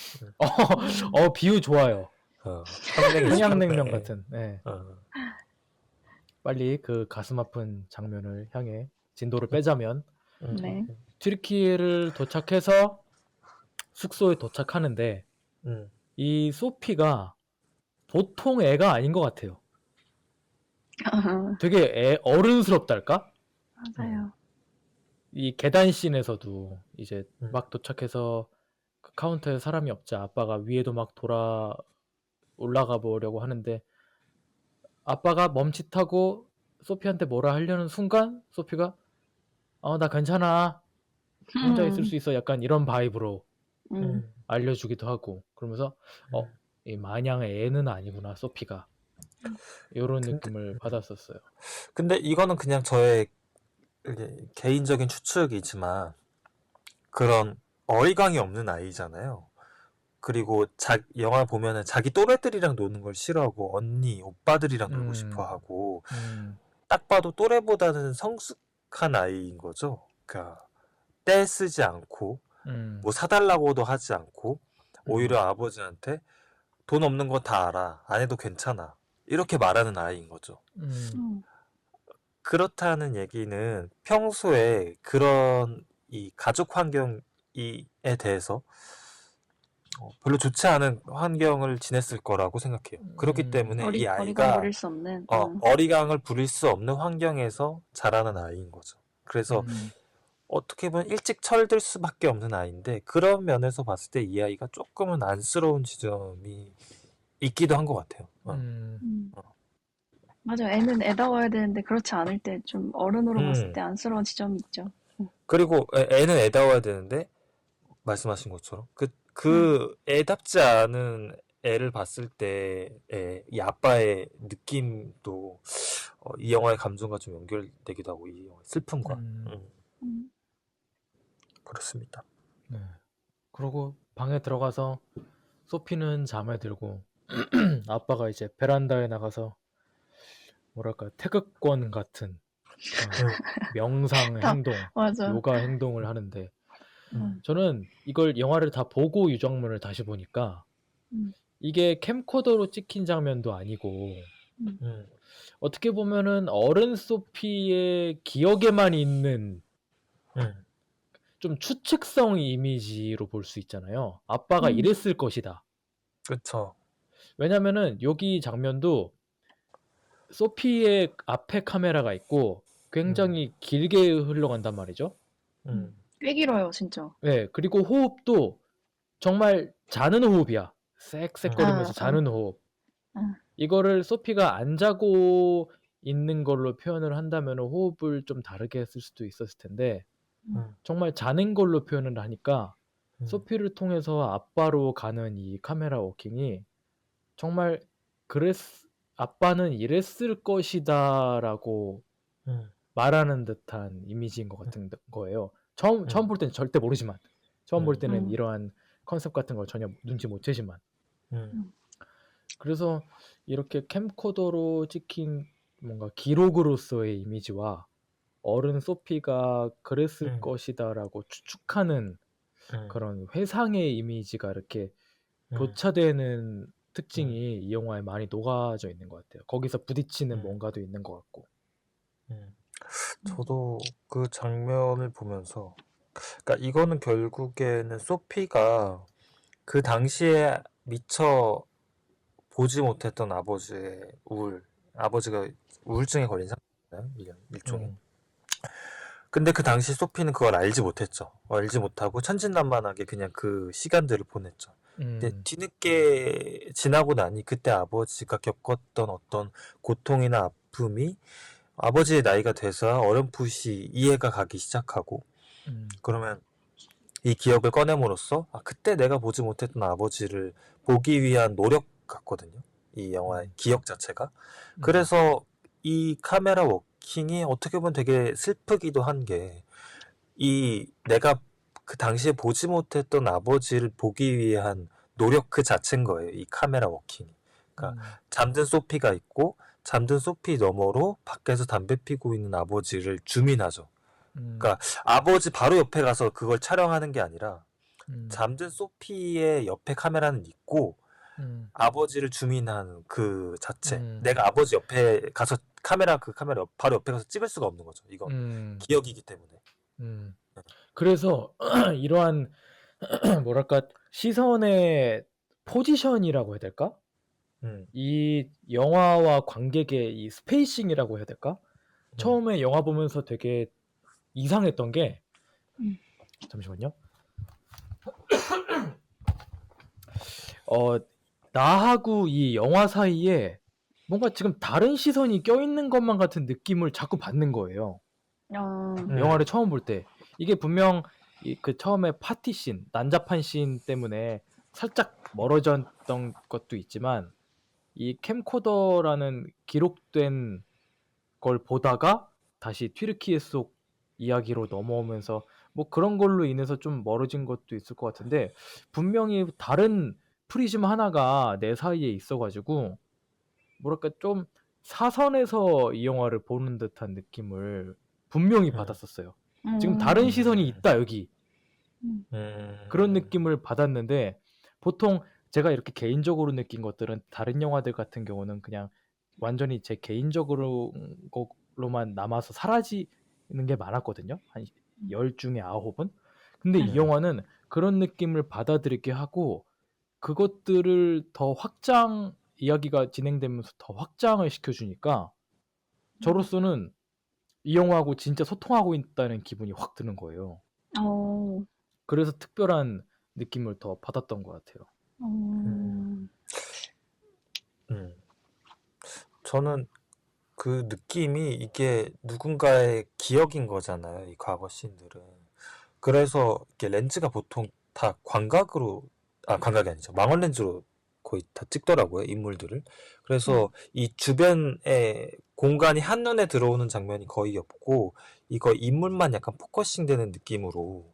비유 좋아요. 평양냉면 네. 같은. 네. 빨리 그 가슴 아픈 장면을 향해 진도를 빼자면 네. 튀르키예를 도착해서 숙소에 도착하는데 이 소피가 보통 애가 아닌 것 같아요. 되게 어른스럽달까? 맞아요. 이 계단 씬에서도 이제 막 도착해서 그 카운터에 사람이 없자 아빠가 위에도 막 올라가 보려고 하는데 아빠가 멈칫하고 소피한테 뭐라 하려는 순간 소피가 나 괜찮아 혼자 있을 수 있어 약간 이런 바이브로 알려주기도 하고 그러면서 이 마냥 애는 아니구나 소피가 이런 느낌을 받았었어요. 근데 이거는 그냥 저의 이게 개인적인 추측이지만 그런 어리광이 없는 아이잖아요. 그리고 영화 보면은 자기 또래들이랑 노는 걸 싫어하고 언니, 오빠들이랑 놀고 싶어 하고 딱 봐도 또래보다는 성숙한 아이인 거죠. 그러니까 떼쓰지 않고 뭐 사달라고도 하지 않고 오히려 아버지한테 돈 없는 거 다 알아. 안 해도 괜찮아. 이렇게 말하는 아이인 거죠. 음. 그렇다는 얘기는 평소에 그런 이 가족 환경에 대해서 별로 좋지 않은 환경을 지냈을 거라고 생각해요. 그렇기 때문에 이 어리광 아이가 부릴 수 없는. 어리광을 부릴 수 없는 환경에서 자라는 아이인 거죠. 그래서 어떻게 보면 일찍 철들 수밖에 없는 아이인데 그런 면에서 봤을 때 이 아이가 조금은 안쓰러운 지점이 있기도 한 것 같아요. 맞아. 애는 애다워야 되는데 그렇지 않을 때 좀 어른으로 봤을 때 안쓰러운 지점이 있죠. 그리고 애는 애다워야 되는데 말씀하신 것처럼 그 애답지 않은 애를 봤을 때의 이 아빠의 느낌도 이 영화의 감정과 좀 연결되기도 하고 이 영화의 슬픔과 그렇습니다. 네. 그러고 방에 들어가서 소피는 잠에 들고 아빠가 이제 베란다에 나가서 뭐랄까 태극권 같은 명상 행동, 맞아. 요가 행동을 하는데 음. 저는 이걸 영화를 다 보고 유정문을 다시 보니까 이게 캠코더로 찍힌 장면도 아니고 어떻게 보면은 어른 소피의 기억에만 있는 좀 추측성 이미지로 볼 수 있잖아요. 아빠가 이랬을 것이다. 그쵸. 왜냐면은 여기 장면도 소피의 앞에 카메라가 있고 굉장히 길게 흘러간단 말이죠. 꽤 길어요, 진짜. 네, 그리고 호흡도 정말 자는 호흡이야. 쌕쌕거리면서 자는 호흡. 이거를 소피가 안 자고 있는 걸로 표현을 한다면 호흡을 좀 다르게 했을 수도 있었을 텐데 정말 자는 걸로 표현을 하니까 소피를 통해서 아빠로 가는 이 카메라 워킹이 정말 아빠는 이랬을 것이다라고 말하는 듯한 이미지인 것 같은 거예요. 처음 볼 때는 절대 모르지만 처음 볼 때는 이러한 컨셉 같은 걸 전혀 눈치 못 채지만 그래서 이렇게 캠코더로 찍힌 뭔가 기록으로서의 이미지와 어른 소피가 그랬을 것이다라고 추측하는 그런 회상의 이미지가 이렇게 교차되는 특징이 이 영화에 많이 녹아져 있는 것 같아요. 거기서 부딪히는 뭔가도 있는 것 같고. 저도 그 장면을 보면서 그러니까 이거는 결국에는 소피가 그 당시에 미처 보지 못했던 아버지의 아버지가 우울증에 걸린 상태잖아요. 일종의. 근데 그 당시 소피는 그걸 알지 못했죠. 알지 못하고 천진난만하게 그냥 그 시간들을 보냈죠. 근데 뒤늦게 지나고 나니 그때 아버지가 겪었던 어떤 고통이나 아픔이 아버지의 나이가 돼서 어렴풋이 이해가 가기 시작하고 그러면 이 기억을 꺼냄으로써 그때 내가 보지 못했던 아버지를 보기 위한 노력 같거든요. 이 영화의 기억 자체가. 그래서 이 카메라 워킹이 어떻게 보면 되게 슬프기도 한 게 내가 그 당시에 보지 못했던 아버지를 보기 위한 노력 그 자체인 거예요. 이 카메라 워킹이. 그러니까 잠든 소피가 있고 잠든 소피 너머로 밖에서 담배 피고 있는 아버지를 줌인하죠. 그러니까 아버지 바로 옆에 가서 그걸 촬영하는 게 아니라 잠든 소피의 옆에 카메라는 있고 아버지를 줌인하는 그 자체. 내가 아버지 옆에 가서 그 카메라 바로 옆에 가서 찍을 수가 없는 거죠. 이건 기억이기 때문에. 그래서 이러한 뭐랄까 시선의 포지션이라고 해야 될까? 이 영화와 관객의 이 스페이싱이라고 해야 될까? 처음에 영화 보면서 되게 이상했던 게 잠시만요. 나하고 이 영화 사이에 뭔가 지금 다른 시선이 껴있는 것만 같은 느낌을 자꾸 받는 거예요. 영화를 처음 볼 때. 이게 분명 그 처음에 파티 씬, 난잡한 씬 때문에 살짝 멀어졌던 것도 있지만 이 캠코더라는 기록된 걸 보다가 다시 튀르키예 속 이야기로 넘어오면서 뭐 그런 걸로 인해서 좀 멀어진 것도 있을 것 같은데 분명히 다른 프리즘 하나가 내 사이에 있어가지고 뭐랄까 좀 사선에서 이 영화를 보는 듯한 느낌을 분명히 받았었어요. 지금 다른 시선이 있다 여기 그런 느낌을 받았는데 보통 제가 이렇게 개인적으로 느낀 것들은 다른 영화들 같은 경우는 그냥 완전히 제 개인적으로 걸로만 남아서 사라지는 게 많았거든요. 한 10 중에 9은. 근데 이 영화는 그런 느낌을 받아들이게 하고 그것들을 더 이야기가 진행되면서 더 확장을 시켜주니까 저로서는 이 영화하고 진짜 소통하고 있다는 기분이 확 드는 거예요. 그래서 특별한 느낌을 더 받았던 것 같아요. 저는 그 느낌이 이게 누군가의 기억인 거잖아요. 이 과거 씬들은. 그래서 이렇게 렌즈가 보통 다 광각이 아니죠. 망원 렌즈로 거의 다 찍더라고요. 인물들을. 그래서 이 주변에 공간이 한눈에 들어오는 장면이 거의 없고 이거 인물만 약간 포커싱 되는 느낌으로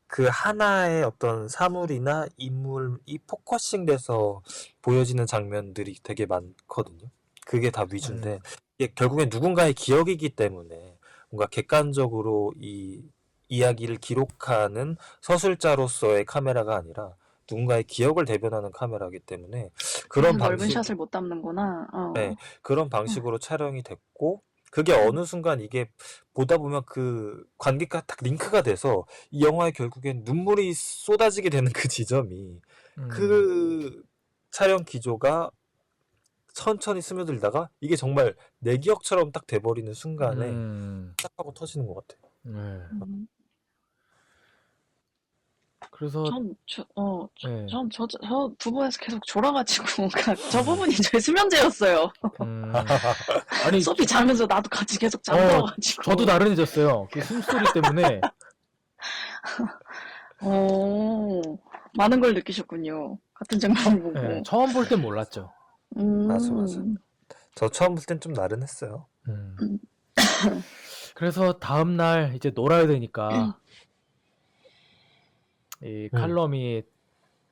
그 하나의 어떤 사물이나 인물이 포커싱 돼서 보여지는 장면들이 되게 많거든요. 그게 다 위주인데 이게 결국엔 누군가의 기억이기 때문에 뭔가 객관적으로 이 이야기를 기록하는 서술자로서의 카메라가 아니라 누군가의 기억을 대변하는 카메라이기 때문에 그런 넓은 샷을 못 담는구나. 네, 그런 방식으로 촬영이 됐고 그게 어느 순간 이게 보다 보면 그 관객과 딱 링크가 돼서 이 영화에 결국엔 눈물이 쏟아지게 되는 그 지점이 그 촬영 기조가 천천히 스며들다가 이게 정말 내 기억처럼 딱 돼버리는 순간에 딱 하고 터지는 것 같아요. 네. 그래서 네. 저 부부에서 계속 졸아가지고, 저 부분이 제 수면제였어요. 아니 소피 자면서 나도 같이 계속 잠들어가지고. 저도 나른해졌어요. 그 숨소리 때문에. 많은 걸 느끼셨군요. 같은 장면 보고. 네, 처음 볼 땐 몰랐죠. 맞아. 저 처음 볼 땐 좀 나른했어요. 그래서 다음날 이제 놀아야 되니까 이 칼럼이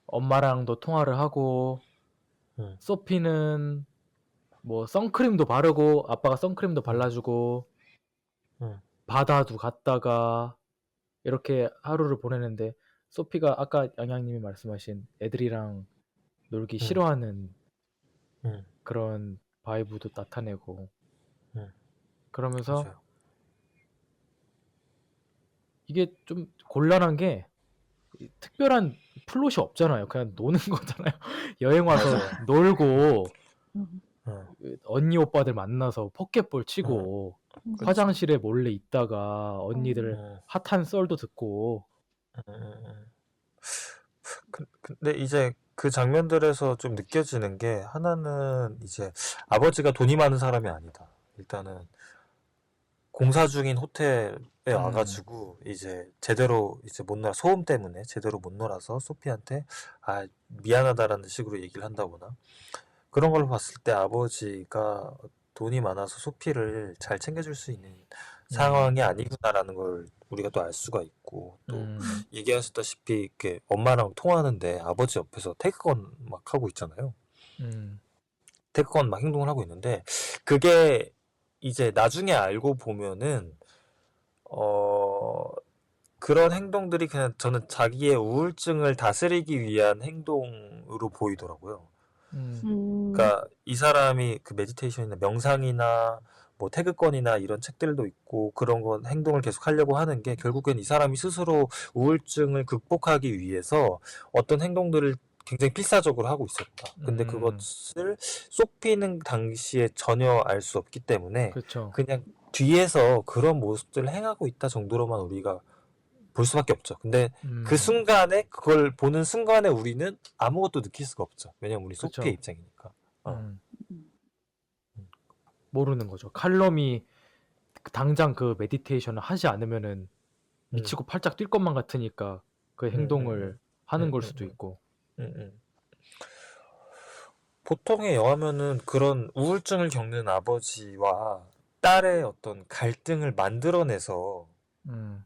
엄마랑도 통화를 하고 소피는 뭐 선크림도 바르고 아빠가 선크림도 발라주고 바다도 갔다가 이렇게 하루를 보내는데 소피가 아까 양양님이 말씀하신 애들이랑 놀기 싫어하는 그런 바이브도 나타내고 그러면서 맞아요. 이게 좀 곤란한 게 특별한 플롯이 없잖아요. 그냥 노는 거잖아요. 여행 와서 놀고 언니 오빠들 만나서 포켓볼 치고 화장실에 몰래 있다가 언니들 핫한 썰도 듣고 근데 이제 그 장면들에서 좀 느껴지는 게 하나는 이제 아버지가 돈이 많은 사람이 아니다. 일단은 공사 중인 호텔에 와가지고 이제 제대로 이제 못 놀아 소음 때문에 제대로 못 놀아서 소피한테 미안하다라는 식으로 얘기를 한다거나 그런 걸로 봤을 때 아버지가 돈이 많아서 소피를 잘 챙겨줄 수 있는 상황이 아니구나라는 걸 우리가 또 알 수가 있고 또 얘기하셨다시피 이렇게 엄마랑 통화하는데 아버지 옆에서 테이크건 막 하고 있잖아요. 테이크건 막 행동을 하고 있는데 그게 이제 나중에 알고 보면은 그런 행동들이 그냥 저는 자기의 우울증을 다스리기 위한 행동으로 보이더라고요. 그러니까 이 사람이 그 메디테이션이나 명상이나 뭐 태극권이나 이런 책들도 있고 그런 건 행동을 계속 하려고 하는 게 결국엔 이 사람이 스스로 우울증을 극복하기 위해서 어떤 행동들을 굉장히 필사적으로 하고 있었다. 근데 그것을 소피는 당시에 전혀 알 수 없기 때문에 그렇죠. 그냥 뒤에서 그런 모습들을 행하고 있다 정도로만 우리가 볼 수밖에 없죠. 근데 그 순간에 그걸 보는 순간에 우리는 아무것도 느낄 수가 없죠. 왜냐면 우리 그쵸. 소피의 입장이니까. 모르는 거죠. 칼럼이 당장 그 메디테이션을 하지 않으면은 미치고 팔짝 뛸 것만 같으니까 그 행동을 하는 걸 수도 있고. 음, 음. 보통의 영화면은 그런 우울증을 겪는 아버지와 딸의 어떤 갈등을 만들어내서 음,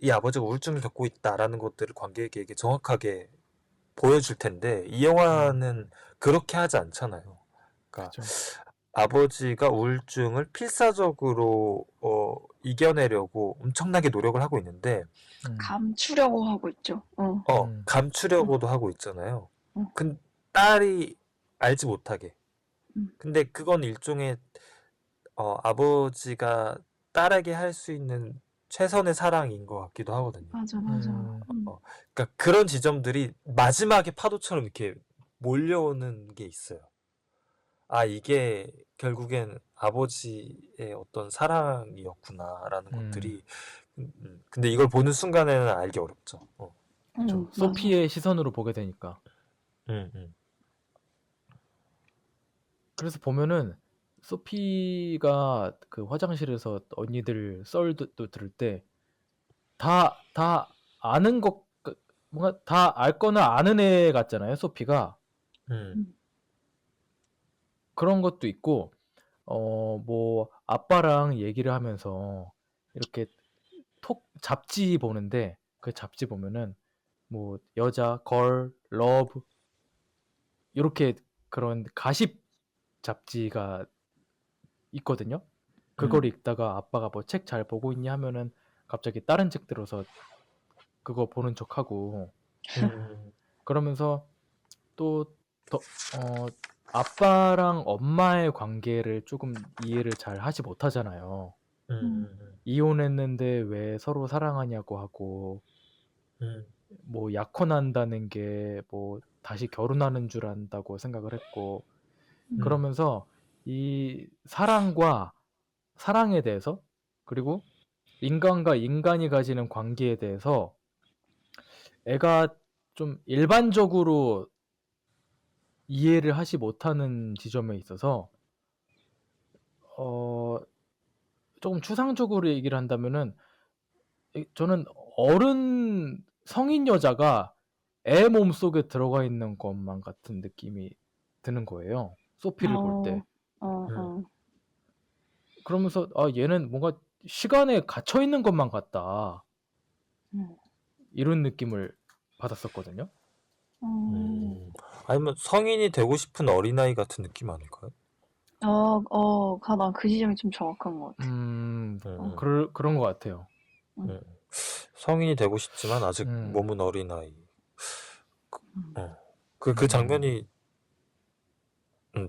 이 아버지가 우울증을 겪고 있다라는 것들을 관객에게 정확하게 보여줄 텐데 이 영화는 그렇게 하지 않잖아요. 그러니까 그죠. 아버지가 우울증을 필사적으로 이겨내려고 엄청나게 노력을 하고 있는데 음, 감추려고 하고 있죠. 음, 응, 감추려고도 하고 있잖아요. 응, 근 딸이 알지 못하게. 응. 근데 그건 일종의 아버지가 딸에게 할 수 있는 최선의 사랑인 것 같기도 하거든요. 맞아, 맞아. 음, 응, 어, 그러니까 그런 지점들이 마지막에 파도처럼 이렇게 몰려오는 게 있어요. 아, 이게 결국엔 아버지의 어떤 사랑이었구나라는 음. 것들이, 근데 이걸 보는 순간에는 알기 어렵죠. 저 응, 맞아. 소피의 시선으로 보게 되니까. 음, 음, 그래서 보면은 소피가 그 화장실에서 언니들 썰도 들을 때 다 아는 것 뭔가 다 알거나 아는 애 같잖아요, 소피가. 음, 응, 그런 것도 있고 뭐 아빠랑 얘기를 하면서 이렇게 톡 잡지 보는데 그 잡지 보면은 뭐 여자, 걸, 러브 이렇게 그런 가십 잡지가 있거든요. 그걸 응, 읽다가 아빠가 뭐 책 잘 보고 있냐 하면은 갑자기 다른 책 들어서 그거 보는 척하고 음, 그러면서 또 아빠랑 엄마의 관계를 조금 이해를 잘 하지 못하잖아요. 응, 이혼했는데 왜 서로 사랑하냐고 하고 음, 뭐 약혼한다는 게 뭐 다시 결혼하는 줄 안다고 생각을 했고 응, 음, 그러면서 이 사랑과 사랑에 대해서 그리고 인간과 인간이 가지는 관계에 대해서 애가 좀 일반적으로 이해를 하지 못하는 지점에 있어서 어 조금 추상적으로 얘기를 한다면은 저는 어른 성인 여자가 애 몸속에 들어가 있는 것만 같은 느낌이 드는 거예요. 소피를 볼 어, 때. 음. 어. 그러면서 아 얘는 뭔가 시간에 갇혀 있는 것만 같다. 응, 이런 느낌을 받았었거든요. 어, 아니면 성인이 되고 싶은 어린아이 같은 느낌 아닐까요? 난 그 지점이 좀 정확한 것 같아. 어, 음, 그런 것 같아요. 응, 음. 성인이 되고 싶지만 아직 음, 몸은 어린아이. 응, 어. 그 음, 장면이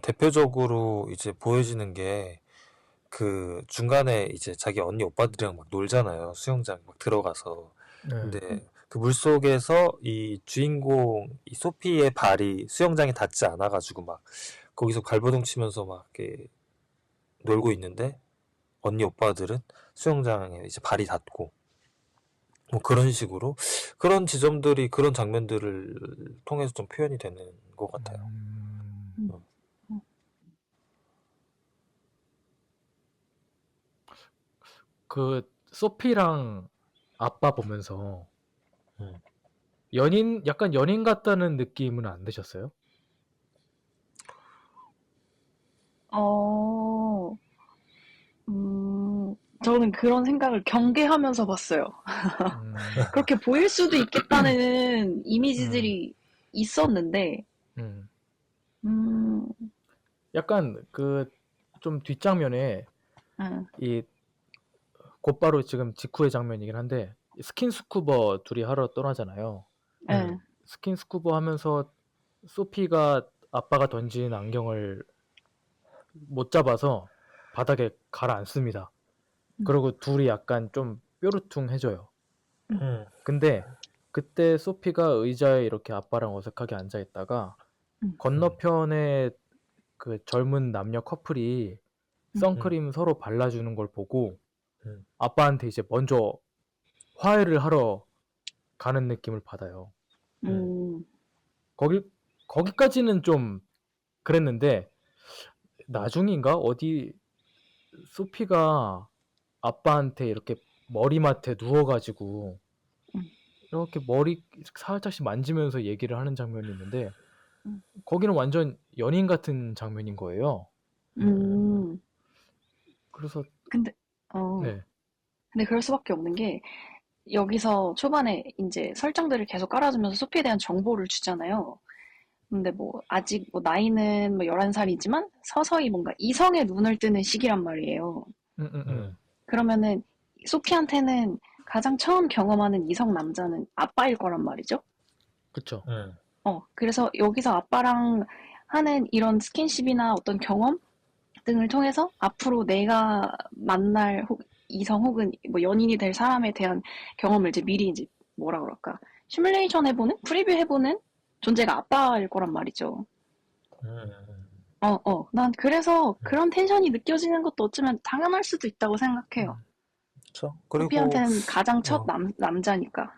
대표적으로 이제 보여지는 게 그 중간에 이제 자기 언니 오빠들이랑 막 놀잖아요. 수영장 막 들어가서. 네, 응, 근데 그 물속에서 이 주인공 이 소피의 발이 수영장에 닿지 않아가지고 막 거기서 발버둥 치면서 막 이렇게 놀고 있는데 언니 오빠들은 수영장에 이제 발이 닿고 뭐 그런 식으로 그런 지점들이 그런 장면들을 통해서 좀 표현이 되는 것 같아요. 응, 음, 응. 그 소피랑 아빠 보면서 음. 약간 연인 같다는 느낌은 안 드셨어요? 어, 음, 저는 그런 생각을 경계하면서 봤어요. 음, 그렇게 보일 수도 있겠다는 음, 이미지들이 있었는데, 음. 음, 약간 그 좀 뒷장면에 응, 이 곧바로 지금 직후의 장면이긴 한데 스킨스쿠버 둘이 하러 떠나잖아요. 음, 응, 스킨스쿠버 하면서 소피가 아빠가 던진 안경을 못 잡아서 바닥에 가라앉습니다. 응, 그리고 둘이 약간 좀 뾰루퉁해져요. 응, 음, 근데 그때 소피가 의자에 이렇게 아빠랑 어색하게 앉아 있다가 응, 음, 건너편에 그 젊은 남녀 커플이 응, 음, 선크림 서로 발라주는 걸 보고 음, 아빠한테 이제 먼저 화해를 하러 가는 느낌을 받아요. 음, 응, 거기 거기까지는 좀 그랬는데 나중인가 어디 소피가 아빠한테 이렇게 머리맡에 누워가지고 이렇게 머리 살짝씩 만지면서 얘기를 하는 장면이 있는데 음. 거기는 완전 연인 같은 장면인 거예요. 음. 그래서 근데, 어, 네, 근데 그럴 수밖에 없는 게, 여기서 초반에 이제 설정들을 계속 깔아주면서 소피에 대한 정보를 주잖아요. 근데 뭐, 아직 뭐, 나이는 뭐 11살이지만 서서히 뭔가 이성의 눈을 뜨는 시기란 말이에요. 음. 그러면은, 소피한테는 가장 처음 경험하는 이성 남자는 아빠일 거란 말이죠. 그쵸. 그래서 여기서 아빠랑 하는 이런 스킨십이나 어떤 경험 등을 통해서 앞으로 내가 만날 이성 혹은 뭐 연인이 될 사람에 대한 경험을 이제 미리 이제 뭐라 그럴까 시뮬레이션 해보는 프리뷰 해보는 존재가 아빠일 거란 말이죠. 음. 난 그래서 그런 텐션이 느껴지는 것도 어쩌면 당연할 수도 있다고 생각해요. 그렇죠. 그리고 소피한테는 가장 첫 어, 남자니까.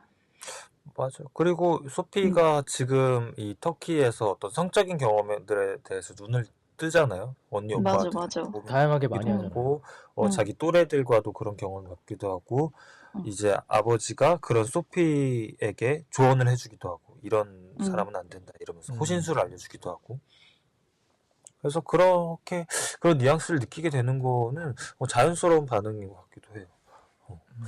맞아요. 그리고 음, 소피가 지금 이 터키에서 어떤 성적인 경험들에 대해서 눈을 뜨잖아요. 언니 맞아, 오빠한테도 맞아. 다양하게 많이 보기도 응, 하잖아요. 하고, 응, 자기 또래들과도 그런 경험을 갖기도 하고, 응, 이제 아버지가 그런 소피에게 조언을 해주기도 하고, 이런 응, 사람은 안 된다 이러면서 음, 호신술을 알려주기도 하고. 그래서 그렇게 그런 뉘앙스를 느끼게 되는 거는 자연스러운 반응인 것 같기도 해요. 어. 음,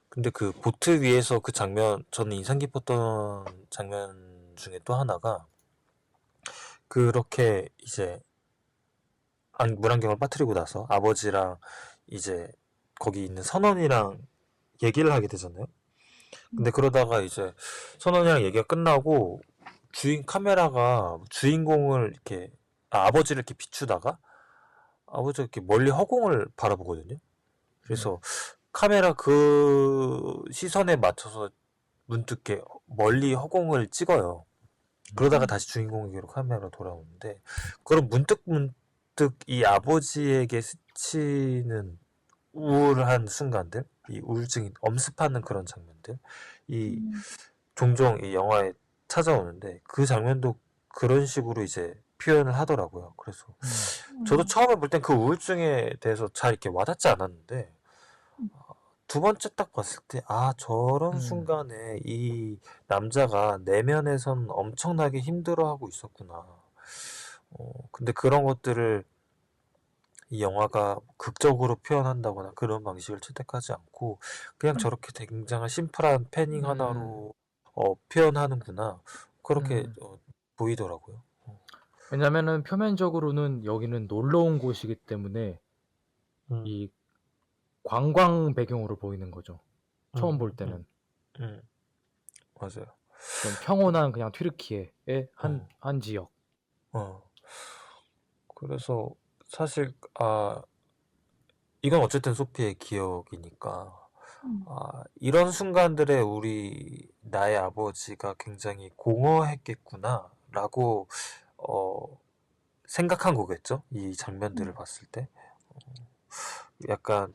근데 그 보트 위에서 그 장면, 저는 인상 깊었던 장면 중에 또 하나가, 그렇게 이제 물안경을 빠뜨리고 나서 아버지랑 이제 거기 있는 선원이랑 얘기를 하게 되잖아요. 근데 그러다가 이제 선원이랑 얘기가 끝나고 카메라가 주인공을 이렇게, 아버지를 이렇게 비추다가 아버지가 이렇게 멀리 허공을 바라보거든요. 네. 그래서 카메라 그 시선에 맞춰서 문득 이렇게 멀리 허공을 찍어요. 그러다가 응, 다시 주인공에게로 카메라가 돌아오는데, 그런 문득 이 아버지에게 스치는 우울한 순간들, 이 우울증이 엄습하는 그런 장면들, 이 응, 종종 이 영화에 찾아오는데, 그 장면도 그런 식으로 이제 표현을 하더라고요. 그래서 음, 저도 응, 처음에 볼 땐 그 우울증에 대해서 잘 이렇게 와닿지 않았는데, 두 번째 딱 봤을 때, 저런 음, 순간에 이 남자가 내면에선 엄청나게 힘들어하고 있었구나. 근데 그런 것들을 이 영화가 극적으로 표현한다거나 그런 방식을 채택하지 않고, 그냥 응, 저렇게 굉장한 심플한 패닝 음, 하나로 표현하는구나. 그렇게 음. 보이더라고요. 왜냐면은 표면적으로는 여기는 놀러 온 곳이기 때문에 음, 이 관광 배경으로 보이는 거죠. 처음 볼 음, 음, 때는 음, 맞아요. 좀 평온한 그냥 튀르키예의 어, 한 지역. 어. 그래서 사실, 이건 어쨌든 소피의 기억이니까, 응, 이런 순간들에 나의 아버지가 굉장히 공허했겠구나라고, 생각한 거겠죠? 이 장면들을 응, 봤을 때. 약간,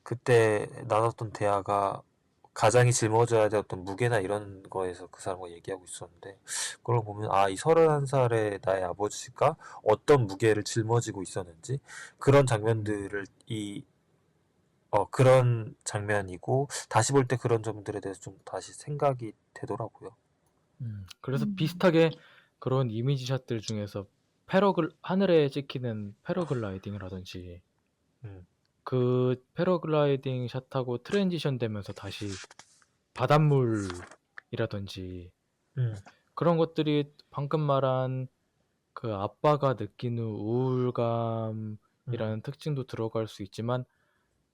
그때 나눴던 대화가 가장이 짊어져야 될 어떤 무게나 이런 거에서 그 사람과 얘기하고 있었는데, 그걸 보면, 이 31살의 나의 아버지가 어떤 무게를 짊어지고 있었는지, 그런 음, 장면들을 그런 장면이고, 다시 볼 때 그런 점들에 대해서 좀 다시 생각이 되더라고요. 그래서 응, 비슷하게 그런 이미지샷들 중에서 하늘에 찍히는 패러글라이딩이라든지 음, 그 패러글라이딩 샷하고 트랜지션 되면서 다시 바닷물이라든지 음, 그런 것들이 방금 말한 그 아빠가 느끼는 우울감이라는 음, 특징도 들어갈 수 있지만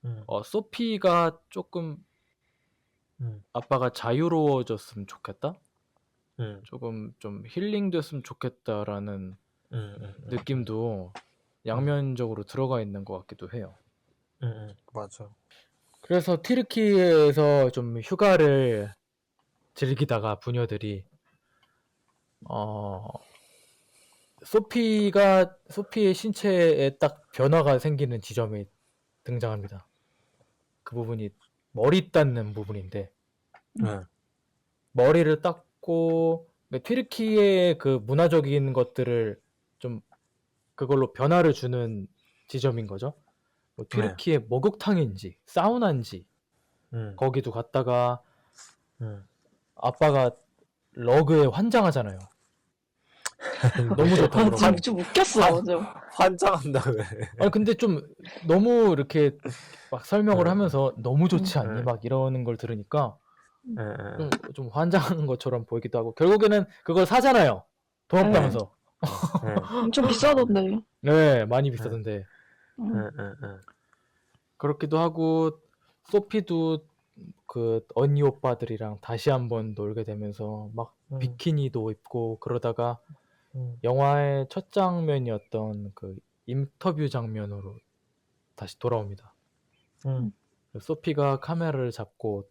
음, 소피가 조금 음, 아빠가 자유로워졌으면 좋겠다? 음, 조금 좀 힐링됐으면 좋겠다라는 음, 느낌도 음, 양면적으로 들어가 있는 것 같기도 해요. 맞아. 그래서 튀르키예에서 좀 휴가를 즐기다가 부녀들이 어 소피의 신체에 딱 변화가 생기는 지점이 등장합니다. 그 부분이 머리 닦는 부분인데 응, 네, 머리를 닦고 튀르키예의 그 문화적인 것들을 좀 그걸로 변화를 주는 지점인 거죠. 뭐 네, 튀르키예 목욕탕인지 사우나인지 음, 거기도 갔다가 아빠가 러그에 환장하잖아요. 너무 좋다 아, 그러고. 좀 웃겼어. 맞아. 환장한다 왜? 아니 근데 좀 너무 이렇게 막 설명을 하면서 너무 좋지 않니? 네. 막 이러는 걸 들으니까 예, 예. 좀 환장하는 것처럼 보이기도 하고 결국에는 그걸 사잖아요. 돈 네. 없다면서. 예, 엄청 비싸던데. 네, 많이 비싸던데. 예, 예, 예. 그렇기도 하고 소피도 그 언니 오빠들이랑 다시 한번 놀게 되면서 막 비키니도 입고 그러다가 영화의 첫 장면이었던 그 인터뷰 장면으로 다시 돌아옵니다. 소피가 카메라를 잡고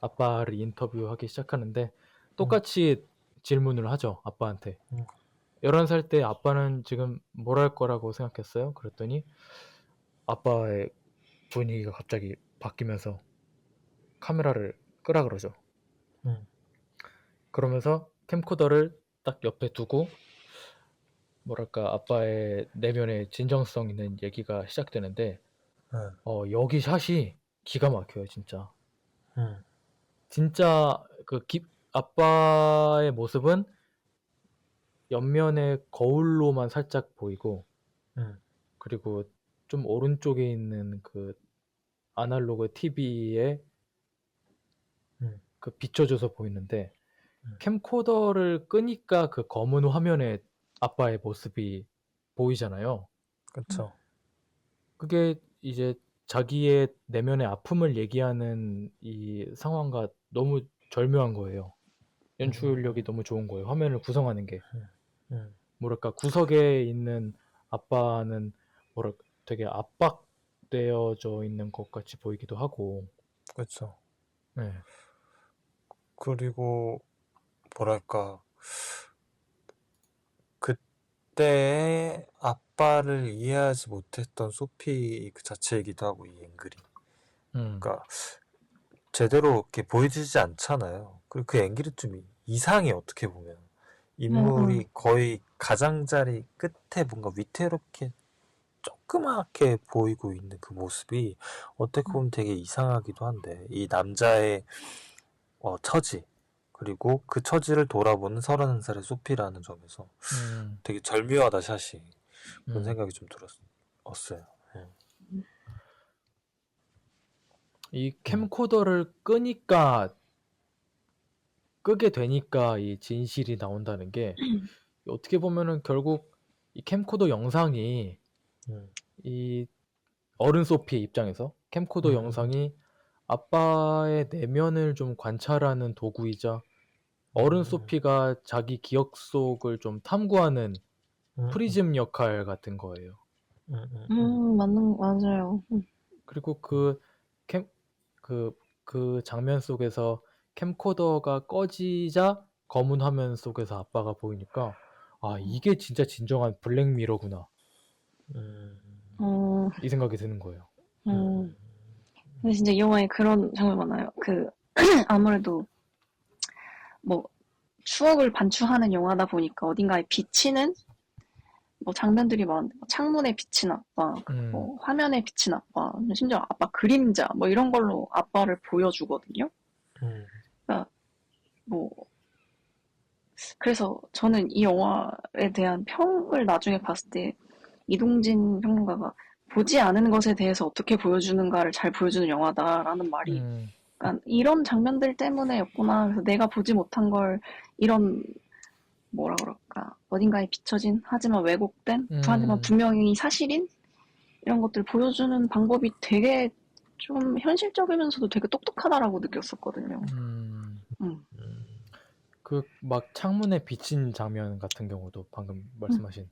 아빠를 인터뷰하기 시작하는데 똑같이 질문을 하죠. 아빠한테. 11살 때 아빠는 지금 뭘 할 거라고 생각했어요? 그랬더니 아빠의 분위기가 갑자기 바뀌면서 카메라를 끄라 그러죠. 그러면서 캠코더를 딱 옆에 두고 뭐랄까 아빠의 내면의 진정성 있는 얘기가 시작되는데 여기 샷이 기가 막혀요 진짜. 진짜 아빠의 모습은 옆면에 거울로만 살짝 보이고 그리고 좀 오른쪽에 있는 그 아날로그 TV에 그 비춰줘서 보이는데 캠코더를 끄니까 그 검은 화면에 아빠의 모습이 보이잖아요. 그쵸. 그게 이제 자기의 내면의 아픔을 얘기하는 이 상황과 너무 절묘한 거예요. 연출력이 너무 좋은 거예요. 화면을 구성하는 게. 뭐랄까 구석에 있는 아빠는 뭐랄까 되게 압박되어져 있는 것 같이 보이기도 하고. 그쵸. 네. 그리고 뭐랄까 그때 아빠를 이해하지 못했던 소피 그 자체이기도 하고 이 앵글이. 그러니까 제대로 이렇게 보여지지 않잖아요. 그리고 그 앵글이 좀 이상해 어떻게 보면. 인물이 거의 가장자리 끝에 뭔가 위태롭게 조그맣게 보이고 있는 그 모습이 어떻게 보면 되게 이상하기도 한데 이 남자의 처지 그리고 그 처지를 돌아보는 31살의 소피라는 점에서 되게 절묘하다 샷이 그런 생각이 좀 들었어요. 예. 이 캠코더를 끄게 되니까 이 진실이 나온다는 게 어떻게 보면은 결국 이 캠코더 영상이 이 어른 소피의 입장에서 캠코더 영상이 아빠의 내면을 좀 관찰하는 도구이자 어른 소피가 자기 기억 속을 좀 탐구하는 프리즘 역할 같은 거예요. 맞아요. 그리고 그 장면 속에서 캠코더가 꺼지자 검은 화면 속에서 아빠가 보이니까 아 이게 진짜 진정한 블랙미러구나 이 생각이 드는 거예요. 근데 진짜 이 영화에 그런 장면 많아요. 아무래도 뭐 추억을 반추하는 영화다 보니까 어딘가에 비치는 뭐 장면들이 많은데 뭐 창문에 비친 아빠, 뭐 화면에 비친 아빠, 심지어 아빠 그림자 뭐 이런 걸로 아빠를 보여주거든요. 그러니까 뭐 그래서 저는 이 영화에 대한 평을 나중에 봤을 때 이동진 평론가가 보지 않은 것에 대해서 어떻게 보여주는가를 잘 보여주는 영화다라는 말이 그러니까 이런 장면들 때문에였구나. 그래서 내가 보지 못한 걸 이런 뭐라 그럴까 어딘가에 비춰진 하지만 왜곡된 하지만 분명히 사실인 이런 것들 보여주는 방법이 되게 좀 현실적이면서도 되게 똑똑하다라고 느꼈었거든요. 그 막 창문에 비친 장면 같은 경우도 방금 말씀하신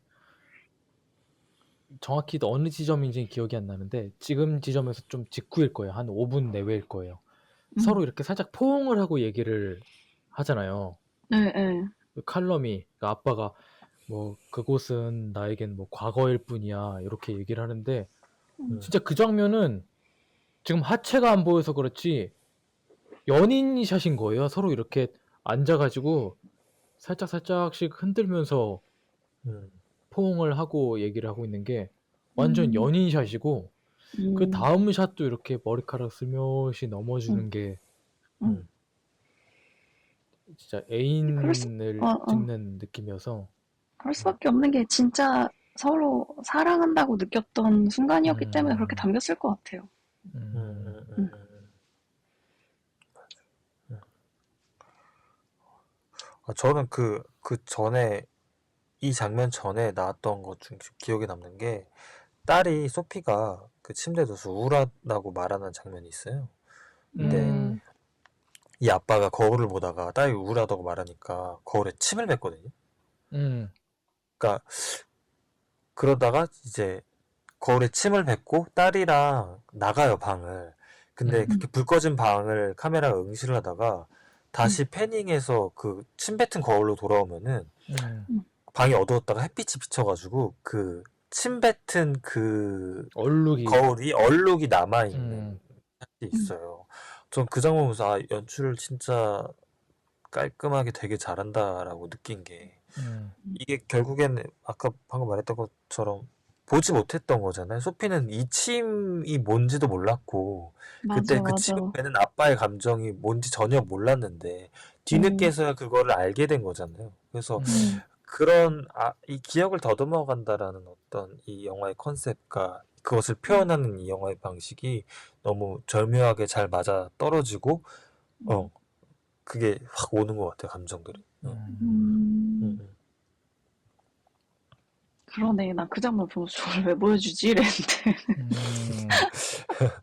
정확히 어느 지점인지 기억이 안 나는데 지금 지점에서 좀 직후일 거예요. 한 5분 내외일 거예요. 서로 이렇게 살짝 포옹을 하고 얘기를 하잖아요. 네, 네. 그 칼럼이 그러니까 아빠가 뭐 그곳은 나에겐 뭐 과거일 뿐이야 이렇게 얘기를 하는데 진짜 그 장면은 지금 하체가 안 보여서 그렇지 연인 샷인 거예요. 서로 이렇게 앉아가지고 살짝씩 흔들면서 포옹을 하고 얘기를 하고 있는 게 완전 연인 샷이고 그 다음 샷도 이렇게 머리카락 슬며시 넘어주는 게 진짜 그럴 애인을 어. 찍는 느낌이어서 그럴 수밖에 없는 게 진짜 서로 사랑한다고 느꼈던 순간이었기 때문에 그렇게 담겼을 것 같아요. 음. 저는 그 전에, 이 장면 전에 나왔던 것 중 기억에 남는 게, 딸이 소피가 그 침대에 누워서 우울하다고 말하는 장면이 있어요. 근데 음. 이 아빠가 거울을 보다가 딸이 우울하다고 말하니까 거울에 침을 뱉거든요. 음, 그러니까 그러다가 이제 거울에 침을 뱉고 딸이랑 나가요, 방을. 근데 그렇게 불 꺼진 방을 카메라가 응시를 하다가 다시 패닝해서 그 침 뱉은 거울로 돌아오면은 방이 어두웠다가 햇빛이 비쳐가지고 그 침 뱉은 그 얼룩이 거울이 얼룩이 남아있는 음, 게 있어요. 전 그 장면 보면서 아, 연출을 진짜 깔끔하게 되게 잘한다라고 느낀 게, 이게 결국에는 아까 방금 말했던 것처럼 보지 못했던 거잖아요. 소피는 이 침이 뭔지도 몰랐고, 그때 맞아, 그 맞아. 침을 빼는 아빠의 감정이 뭔지 전혀 몰랐는데, 뒤늦게서야 그거를 알게 된 거잖아요. 그래서 그런, 이 기억을 더듬어 간다라는 어떤 이 영화의 컨셉과 그것을 표현하는 이 영화의 방식이 너무 절묘하게 잘 맞아 떨어지고, 어, 그게 확 오는 것 같아요, 감정들이. 음. 그러네. 나 그 장면 보면서 저걸 왜 보여주지? 이랬는데.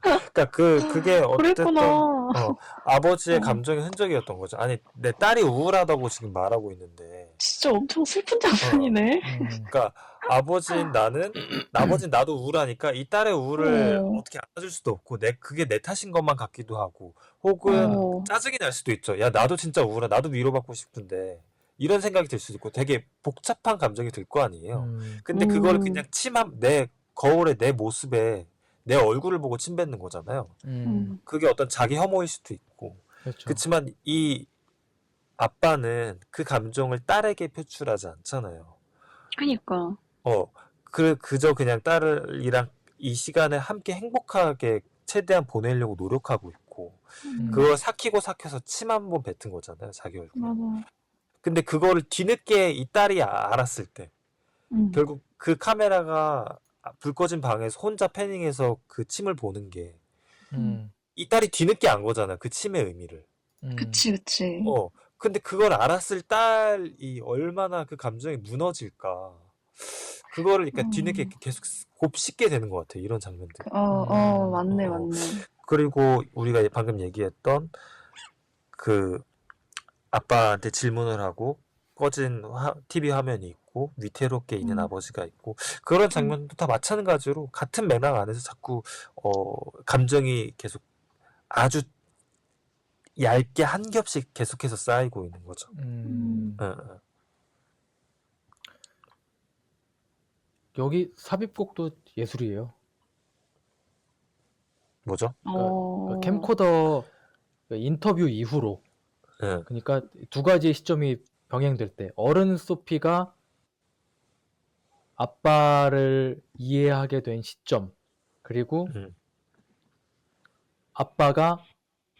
그러니까 그게 그랬구나. 어쨌든 아버지의 감정의 흔적이었던 거죠. 아니, 내 딸이 우울하다고 지금 말하고 있는데, 진짜 엄청 슬픈 어, 장면이네. 그러니까 아버진 나도 우울하니까 이 딸의 우울을 어, 어떻게 안아줄 수도 없고, 그게 내 탓인 것만 같기도 하고, 혹은 어, 짜증이 날 수도 있죠. 야, 나도 진짜 우울해. 나도 위로받고 싶은데. 이런 생각이 들 수도 있고, 되게 복잡한 감정이 들 거 아니에요. 근데 그걸 그냥 내 거울에 내 모습에 내 얼굴을 보고 침 뱉는 거잖아요. 그게 어떤 자기 혐오일 수도 있고. 그렇죠. 그렇지만 이 아빠는 그 감정을 딸에게 표출하지 않잖아요. 그니까. 그저 그냥 딸이랑 이 시간을 함께 행복하게 최대한 보내려고 노력하고 있고, 그걸 삭혀서 침 한 번 뱉은 거잖아요, 자기 얼굴에. 맞아. 근데 그거를 뒤늦게 이 딸이 알았을 때, 결국 그 카메라가 불 꺼진 방에서 혼자 패닝해서 그 침을 보는 게, 이 딸이 뒤늦게 안 거잖아, 그 침의 의미를. 그치, 그치. 근데 그걸 알았을 딸이 얼마나 그 감정이 무너질까. 그거를 그러니까 뒤늦게 계속 곱씹게 되는 것 같아요, 이런 장면들. 맞네, 어, 맞네. 그리고 우리가 방금 얘기했던 그 아빠한테 질문을 하고 꺼진 TV 화면이 있고 위태롭게 있는 아버지가 있고, 그런 장면도 다 마찬가지로 같은 맥락 안에서 자꾸 감정이 계속 아주 얇게 한 겹씩 계속해서 쌓이고 있는 거죠. 어. 여기 삽입곡도 예술이에요. 뭐죠? 그러니까 캠코더 인터뷰 이후로, 예. 그러니까 두 가지의 시점이 병행될 때 어른 소피가 아빠를 이해하게 된 시점, 그리고 음. 아빠가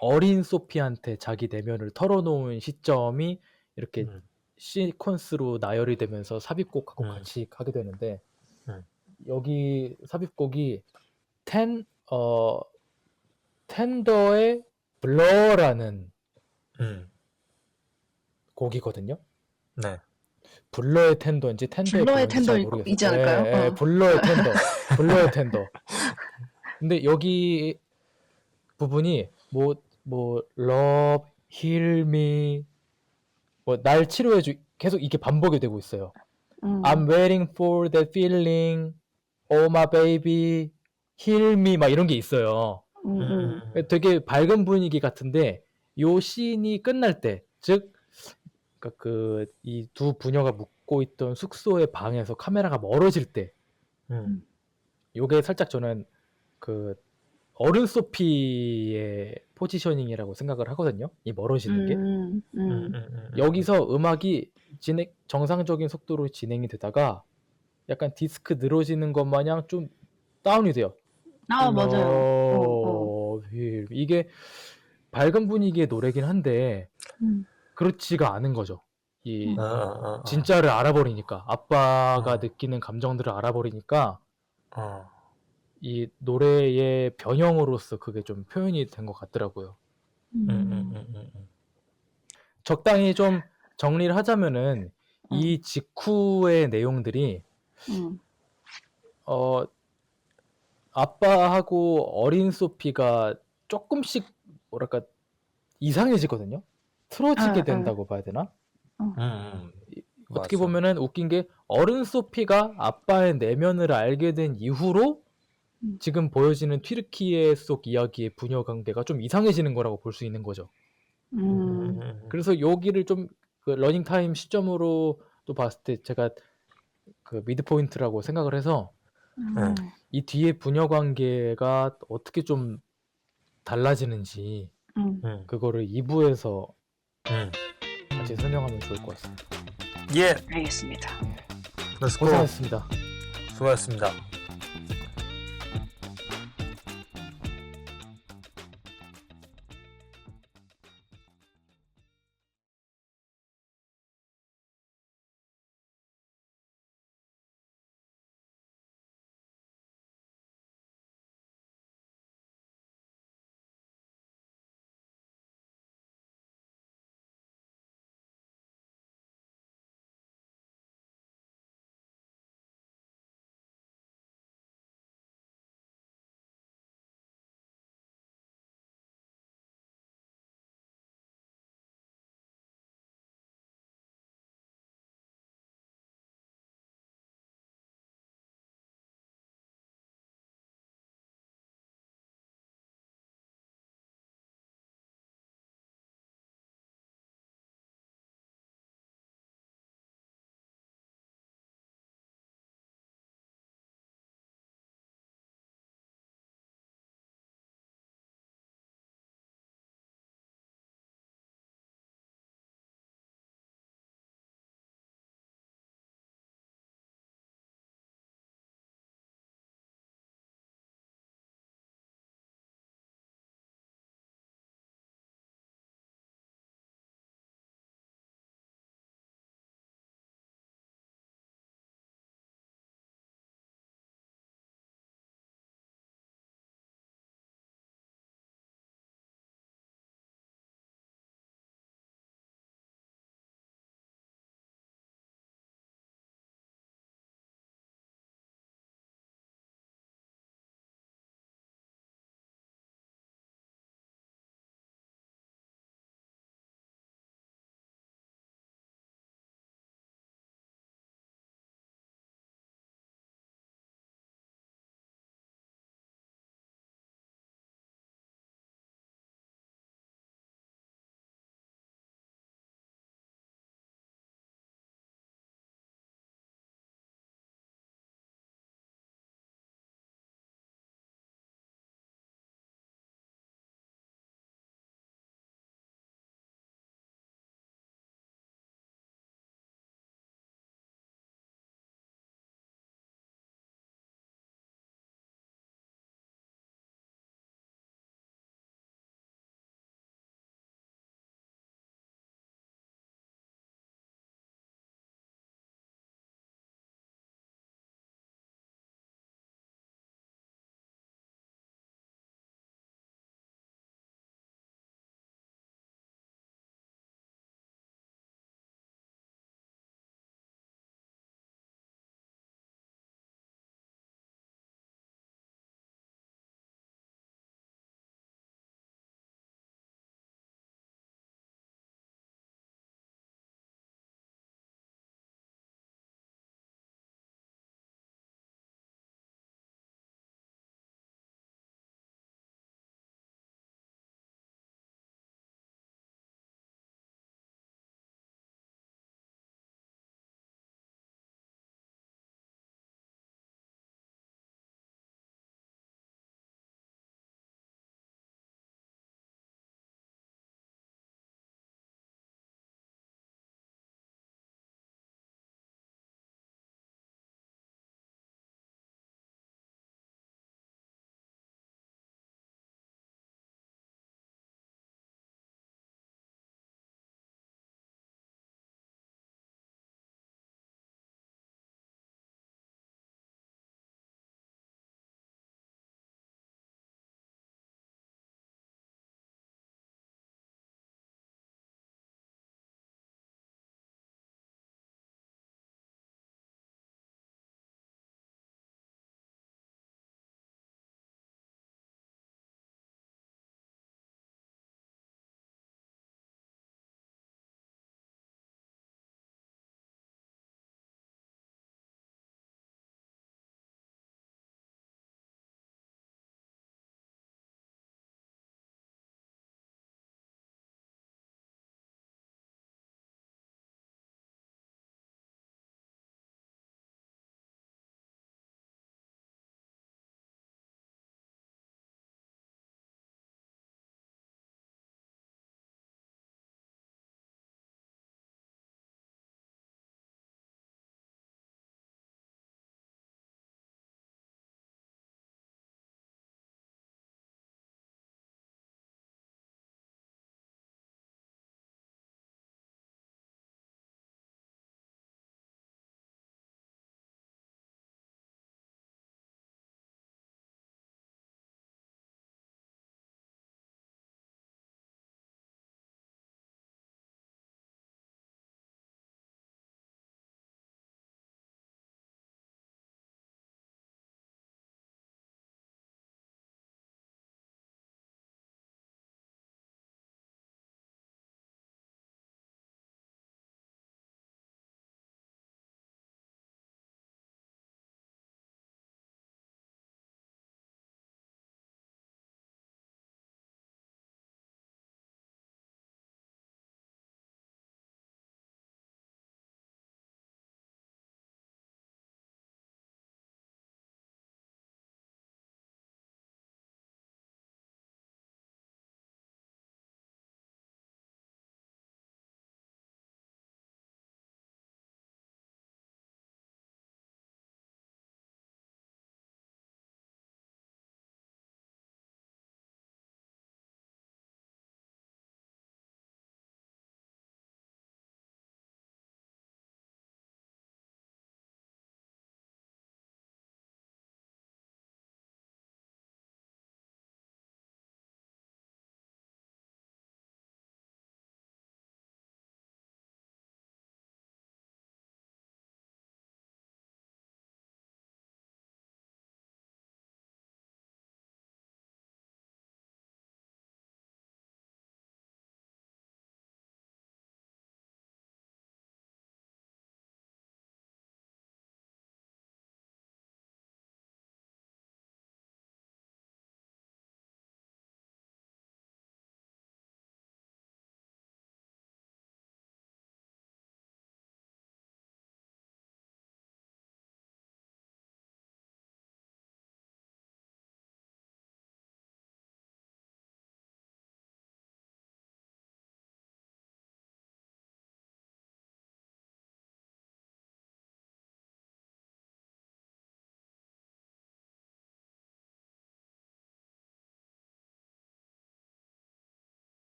어린 소피한테 자기 내면을 털어놓은 시점이 이렇게 시퀀스로 나열이 되면서 삽입곡하고 같이 하게 되는데, 여기 삽입곡이 텐더의 블러라는 곡이거든요. 네. 블러의 텐더인지 텐더의 블러의 블러인지 잘 텐더 모르겠어요. 이지 않을까요? 예, 블러의 텐더. 블러의 텐더. 근데 여기 부분이 love, heal me, 날 치료해줘. 계속 이게 반복이 되고 있어요. I'm waiting for that feeling, oh my baby, heal me, 막 이런 게 있어요. 되게 밝은 분위기 같은데, 요 씬이 끝날 때, 즉, 이 두 부녀가 묵고 있던 숙소의 방에서 카메라가 멀어질 때, 요게 살짝 저는 그 어른 소피의 포지셔닝이라고 생각을 하거든요. 이 멀어지는 게. 여기서 음악이 정상적인 속도로 진행이 되다가 약간 디스크 늘어지는 것 마냥 좀 다운이 돼요. 맞아요. 이게 밝은 분위기의 노래긴 한데 그렇지가 않은 거죠. 이 진짜 진짜를 알아버리니까 아빠가 어. 느끼는 감정들을 알아버리니까 어. 이 노래의 변형으로서 그게 좀 표현이 된 것 같더라고요. 적당히 좀 정리를 하자면은 이 직후의 내용들이 아빠하고 어린 소피가 조금씩 뭐랄까 이상해지거든요. 틀어지게 된다고 봐야 되나? 어떻게 맞아. 보면은 웃긴 게 어른 소피가 아빠의 내면을 알게 된 이후로 지금 보여지는 튀르키예 속 이야기의 부녀 관계가 좀 이상해지는 거라고 볼 수 있는 거죠. 그래서 여기를 좀 그 러닝 타임 시점으로 또 봤을 때 제가 그 미드 포인트라고 생각을 해서 이 뒤에 부녀 관계가 어떻게 좀 달라지는지 그거를 2부에서 같이 설명하면 좋을 것 같습니다. 예, 알겠습니다. 렛츠고. 고생하셨습니다. 수고하셨습니다.